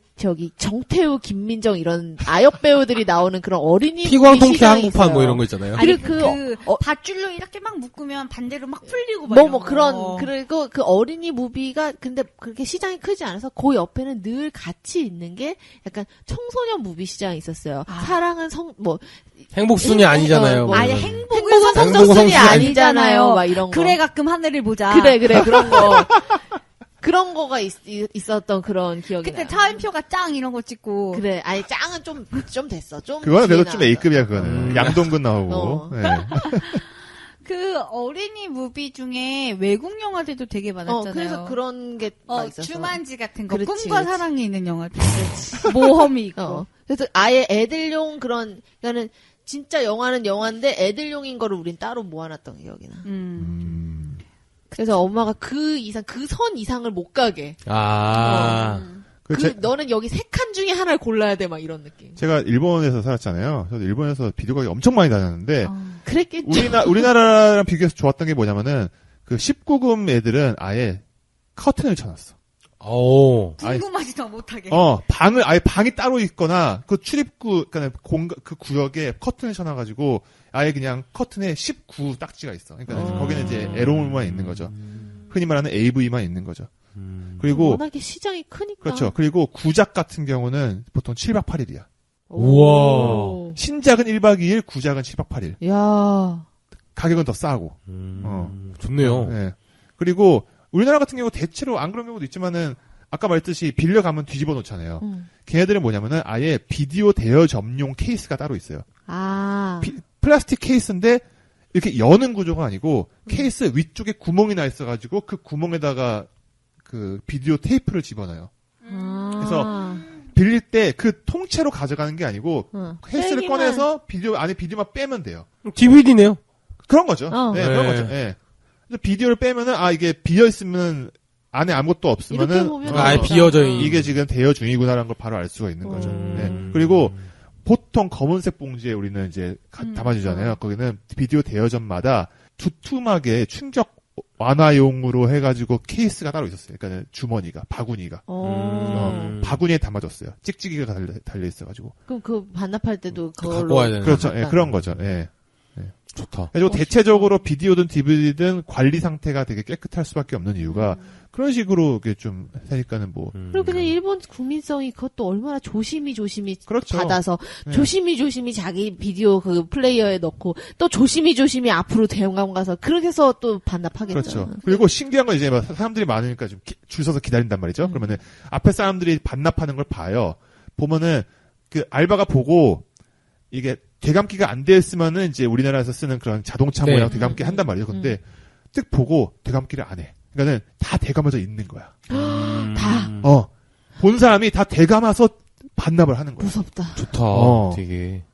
Speaker 2: 정태우, 김민정 이런 아역 배우들이 나오는 그런 어린이
Speaker 3: 피광통케 한국판 뭐 이런 거 있잖아요.
Speaker 4: 그리고 밧줄로 이렇게 막 묶으면 반대로 막 풀리고
Speaker 2: 그리고 그 어린이 무비가 근데 그렇게 시장이 크지 않아서 그 옆에는 늘 같이 있는 게 약간 청소년 무비 시장이 있었어요. 사랑은
Speaker 3: 행복순이 아니잖아요.
Speaker 4: 아예
Speaker 2: 행복은 성적순이 아니잖아요. 막 이런 거.
Speaker 4: 그래 가끔 하늘을 보자.
Speaker 2: 그래 그런 거. 그런 거가 있었던 그런 기억이 나요.
Speaker 4: 그때 차인표가 짱 이런 거 찍고.
Speaker 2: 그래. 아니 짱은 좀 됐어.
Speaker 1: 그거는 그래도 좀 A급이야 그거는. 양동근 나오고. 네.
Speaker 4: 그 어린이 무비 중에 외국 영화들도 되게 많았잖아요.
Speaker 2: 그래서 그런 게 있었어.
Speaker 4: 주만지 같은 거. 꿈과 사랑이 있는 영화들. 모험이 있고.
Speaker 2: 그래서 아예 애들용 그러니까는 진짜 영화는 영화인데 애들용인 거를 우린 따로 모아놨던 기억이 나. 그래서 엄마가 그 선 이상을 못 가게. 너는 여기 3칸 중에 하나를 골라야 돼, 막 이런 느낌.
Speaker 1: 제가 일본에서 살았잖아요. 저도 일본에서 비디오 가게 엄청 많이 다녔는데.
Speaker 2: 그랬겠죠.
Speaker 1: 우리나라랑 비교해서 좋았던 게 뭐냐면은, 그 19금 애들은 아예 커튼을 쳐놨어.
Speaker 4: 궁금하지도 못하게.
Speaker 1: 방이 따로 있거나, 그 출입구, 그러니까 그 구역에 커튼을 쳐놔가지고, 아예 그냥 커튼에 19 딱지가 있어. 그러니까 거기는 이제 에로물만 있는 거죠. 흔히 말하는 AV만 있는 거죠. 그리고
Speaker 2: 워낙에 시장이 크니까.
Speaker 1: 그렇죠. 그리고 구작 같은 경우는 보통 7박 8일이야.
Speaker 3: 우와.
Speaker 1: 신작은 1박 2일, 구작은 7박 8일.
Speaker 2: 야.
Speaker 1: 가격은 더 싸고.
Speaker 3: 좋네요.
Speaker 1: 네. 그리고 우리나라 같은 경우 대체로 안 그런 경우도 있지만은 아까 말했듯이 빌려가면 뒤집어 놓잖아요. 걔네들은 뭐냐면은 아예 비디오 대여점용 케이스가 따로 있어요. 플라스틱 케이스인데 이렇게 여는 구조가 아니고 케이스 위쪽에 구멍이 나 있어가지고 그 구멍에다가 그 비디오 테이프를 집어넣어요. 그래서 빌릴 때 그 통째로 가져가는 게 아니고 케이스를 꺼내서 안에 비디오만 빼면 돼요.
Speaker 3: DVD네요.
Speaker 1: 그런 거죠. 그런 거죠. 네. 그래서 비디오를 빼면은 이게 비어 있으면 안에 아무것도 없으면은
Speaker 3: 아예 비어져
Speaker 1: 이게 지금 대여 중이구나라는 걸 바로 알 수가 있는 거죠. 네. 그리고 보통 검은색 봉지에 우리는 이제 담아주잖아요. 거기는 비디오 대여점마다 두툼하게 충격 완화용으로 해가지고 케이스가 따로 있었어요. 그러니까 주머니가, 바구니가. 바구니에 담아줬어요. 찍찍이가 달려 있어가지고.
Speaker 2: 그럼 그 반납할 때도 그걸로
Speaker 3: 갖고 와야 되는
Speaker 1: 그렇죠. 예, 그런 거죠. 예.
Speaker 3: 좋다.
Speaker 1: 그리고 대체적으로 비디오든 DVD든 관리 상태가 되게 깨끗할 수밖에 없는 이유가 그런 식으로 이게 좀 하니까는 뭐.
Speaker 2: 그리고 그냥 일본 국민성이 그것도 얼마나 조심히
Speaker 1: 그렇죠.
Speaker 2: 받아서
Speaker 1: 네.
Speaker 2: 조심히 자기 비디오 그 플레이어에 넣고 또 조심히 앞으로 대형관 가서 그렇게 해서 또 반납하겠죠.
Speaker 1: 그렇죠. 그리고 신기한 건 이제 막 사람들이 많으니까 좀 줄 서서 기다린단 말이죠. 그러면은 앞에 사람들이 반납하는 걸 봐요. 보면은 그 알바가 보고 이게 대감기가 안 돼 있으면은 이제 우리나라에서 쓰는 그런 자동차 모양 대감기 한단 말이죠. 근데 뜩 보고 대감기를 안 해. 그러니까는 다 대감해져 있는 거야.
Speaker 2: 다.
Speaker 1: 본 사람이 다 대감아서 반납을 하는 거야.
Speaker 2: 무섭다.
Speaker 3: 좋다. 되게.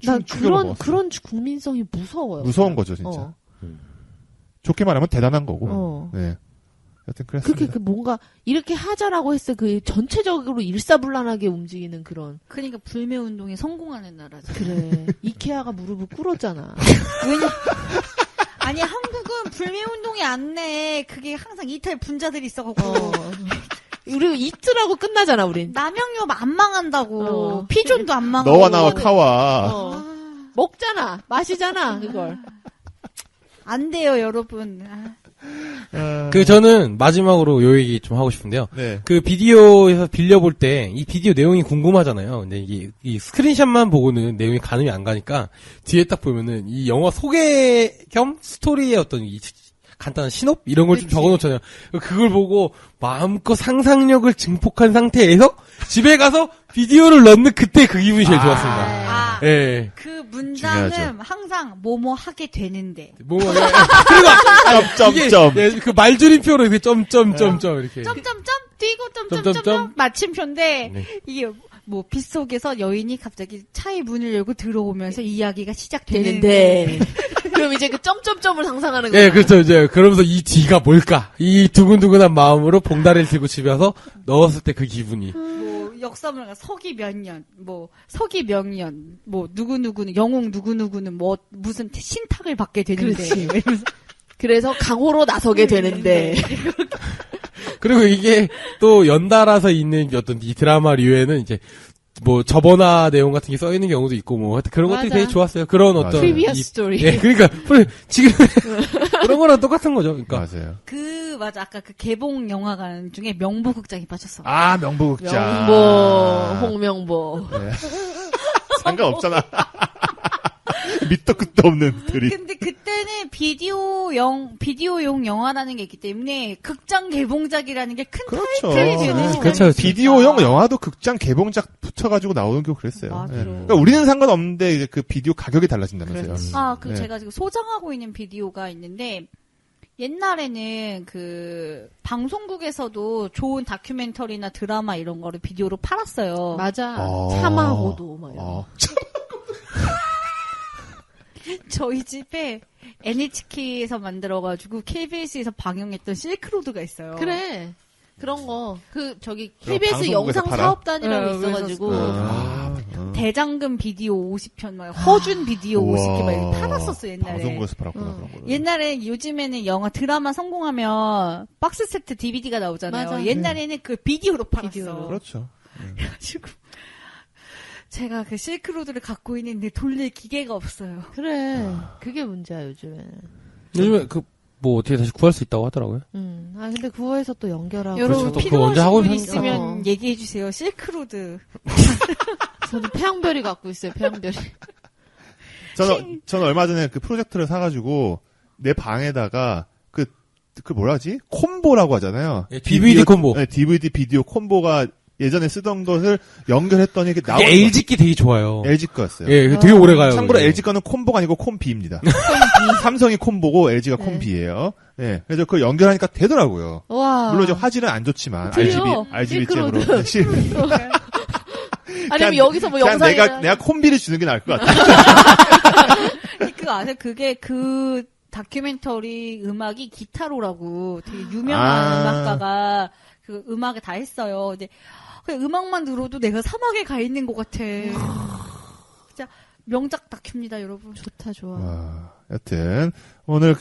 Speaker 2: 난
Speaker 1: 충격을 먹었어요.
Speaker 2: 그런 국민성이 무서워요.
Speaker 1: 무서운 거죠, 진짜. 좋게 말하면 대단한 거고. 네. 여튼 그랬습니다.
Speaker 2: 그렇게 그 뭔가 이렇게 하자라고 했을 그 전체적으로 일사불란하게 움직이는 그런.
Speaker 4: 그러니까 불매 운동에 성공하는 나라죠.
Speaker 2: 그래. 이케아가 무릎을 꿇었잖아.
Speaker 4: 아니 한국은 불매 운동이 안 내. 그게 항상 이탈 분자들이 있어갖고.
Speaker 2: 우리 이틀하고 끝나잖아, 우린.
Speaker 4: 남영유업 안 망한다고. 피존도 안 망하고.
Speaker 1: 너와 나와 카와.
Speaker 2: 먹잖아. 마시잖아, 그걸.
Speaker 4: 안 돼요, 여러분.
Speaker 3: 저는 마지막으로 요 얘기 좀 하고 싶은데요.
Speaker 1: 네.
Speaker 3: 그 비디오에서 빌려볼 때 이 비디오 내용이 궁금하잖아요. 근데 이 스크린샷만 보고는 내용이 가늠이 안 가니까 뒤에 딱 보면은 이 영화 소개 겸 스토리의 어떤 이 간단한 신업 이런 걸 좀 적어놓잖아요. 그걸 보고 마음껏 상상력을 증폭한 상태에서 집에 가서 비디오를 넣는 그때 그 기분이 제일 좋았습니다. 예.
Speaker 4: 그 문장은
Speaker 1: 중요하죠.
Speaker 4: 항상 뭐뭐 하게 되는데.
Speaker 3: 그리고
Speaker 1: 점점점.
Speaker 3: 이게 그 말줄임표로 이렇게 점점점점 이렇게.
Speaker 4: 점점점 뛰고
Speaker 3: 점점점.
Speaker 4: 점점점 마침표인데
Speaker 3: 네.
Speaker 4: 이게 뭐 빗속에서 여인이 갑자기 차의 문을 열고 들어오면서 이야기가
Speaker 2: 되는데. 그럼 이제 그 점점점을 상상하는 거야.
Speaker 3: 예, 그렇죠. 이제 그러면서 이 뒤가 뭘까? 이 두근두근한 마음으로 봉다리를 들고 집에 와서 넣었을 때 그 기분이.
Speaker 4: 뭐 역사문화가 서기 몇 년, 뭐 서기 명년, 뭐 누구누구는 영웅 누구누구는 뭐 무슨 신탁을 받게 되는데.
Speaker 2: 그렇지. 그래서 강호로 나서게 되는데.
Speaker 3: 그리고 이게 또 연달아서 있는 어떤 이 드라마류에는 이제 뭐 저번화 내용 같은 게 써 있는 경우도 있고 뭐 하여튼 그런 것들이 되게 좋았어요. 그런 어떤
Speaker 2: 프리비어스 스토리.
Speaker 3: 예, 그러니까 지금 그런 거랑 똑같은 거죠. 그러니까
Speaker 1: 맞아요.
Speaker 4: 맞아. 아까 그 개봉 영화관 중에 명보극장이 빠졌어.
Speaker 1: 아, 명보극장.
Speaker 2: 홍명보.
Speaker 1: 네. 상관없잖아. 밑도 끝도 없는 드립.
Speaker 4: 근데 그때는 비디오용 영화라는 게 있기 때문에 극장 개봉작이라는 게 큰 타이틀이 되는 시간이
Speaker 3: 그렇죠.
Speaker 1: 비디오용 영화도 극장 개봉작 붙여가지고 나오는 게 그랬어요.
Speaker 4: 맞아.
Speaker 1: 네. 그러니까 우리는 상관없는데 이제 그 비디오 가격이 달라진다면서요.
Speaker 4: 그럼
Speaker 1: 네.
Speaker 4: 제가 지금 소장하고 있는 비디오가 있는데 옛날에는 그 방송국에서도 좋은 다큐멘터리나 드라마 이런 거를 비디오로 팔았어요.
Speaker 2: 맞아. 참하고도 막 이런.
Speaker 4: 저희 집에 NHK에서 만들어가지고 KBS에서 방영했던 실크로드가 있어요.
Speaker 2: 그래. 그런 거. KBS
Speaker 1: 방송국에서
Speaker 2: 영상
Speaker 1: 팔아?
Speaker 2: 사업단이라고 있어가지고.
Speaker 4: 대장금 비디오 50편, 막 허준 비디오 50개 막 이렇게 팔았었어, 옛날에.
Speaker 1: 방송국에서 팔았구나, 그런 거를.
Speaker 4: 옛날에, 요즘에는 드라마 성공하면 박스 세트 DVD가 나오잖아요.
Speaker 2: 맞아.
Speaker 4: 옛날에는 그 비디오로 팔았어.
Speaker 2: 비디오로.
Speaker 1: 그렇죠.
Speaker 4: 그래가지고. 제가 그 실크로드를 갖고 있는데 돌릴 기계가 없어요.
Speaker 2: 그래. 그게 문제야, 요즘에는.
Speaker 3: 요즘에 뭐 어떻게 다시 구할 수 있다고 하더라고요.
Speaker 2: 근데 그거에서 또 연결하고.
Speaker 4: 여러분,
Speaker 3: 그렇죠. 그거 언제 하고
Speaker 4: 필요하신 분
Speaker 3: 있으니까.
Speaker 4: 있으면 얘기해주세요. 실크로드.
Speaker 2: 저는 태양별이 갖고 있어요, 태양별이.
Speaker 1: 저는 얼마 전에 그 프로젝터를 사가지고 내 방에다가 그 뭐라 하지? 콤보라고 하잖아요.
Speaker 3: 예, DVD 콤보.
Speaker 1: 네, DVD 비디오 콤보가 예전에 쓰던 것을 연결했더니 이게 나오는
Speaker 3: LG 게 되게 좋아요.
Speaker 1: LG 거였어요.
Speaker 3: 예, 되게 오래 가요.
Speaker 1: 참고로
Speaker 3: 그게.
Speaker 1: LG 거는 콤보가 아니고 콤비입니다. 삼성이 콤보고 LG가 콤비예요. 네, 그래서 그걸 연결하니까 되더라고요.
Speaker 2: 와.
Speaker 1: 물론 이제 화질은 안 좋지만
Speaker 2: 그래요.
Speaker 1: RGB
Speaker 2: 실크로드.
Speaker 1: 잼으로.
Speaker 2: 아니면 여기서 뭐
Speaker 1: 그냥
Speaker 2: 영상이
Speaker 1: 내가 콤비를 주는 게 나을 것 같아.
Speaker 4: 그거 아세요? 그게 그 다큐멘터리 음악이 기타로라고 되게 유명한 음악가가 그 음악을 다 했어요. 근데 그 음악만 들어도 내가 사막에 가 있는 것 같아. 진짜 명작 다큐입니다, 여러분.
Speaker 2: 좋다, 좋아.
Speaker 1: 여튼 오늘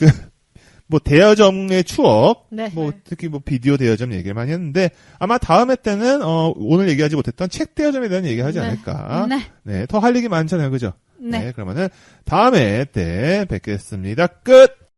Speaker 1: 뭐 대여점의 추억,
Speaker 2: 네.
Speaker 1: 뭐 특히 뭐 비디오 대여점 얘기를 많이 했는데 아마 다음 회 때는 오늘 얘기하지 못했던 책 대여점에 대한 얘기를 하지 않을까. 네, 더 할 얘기 많잖아요, 그죠?
Speaker 4: 네.
Speaker 1: 그러면은 다음 회 때 뵙겠습니다. 끝.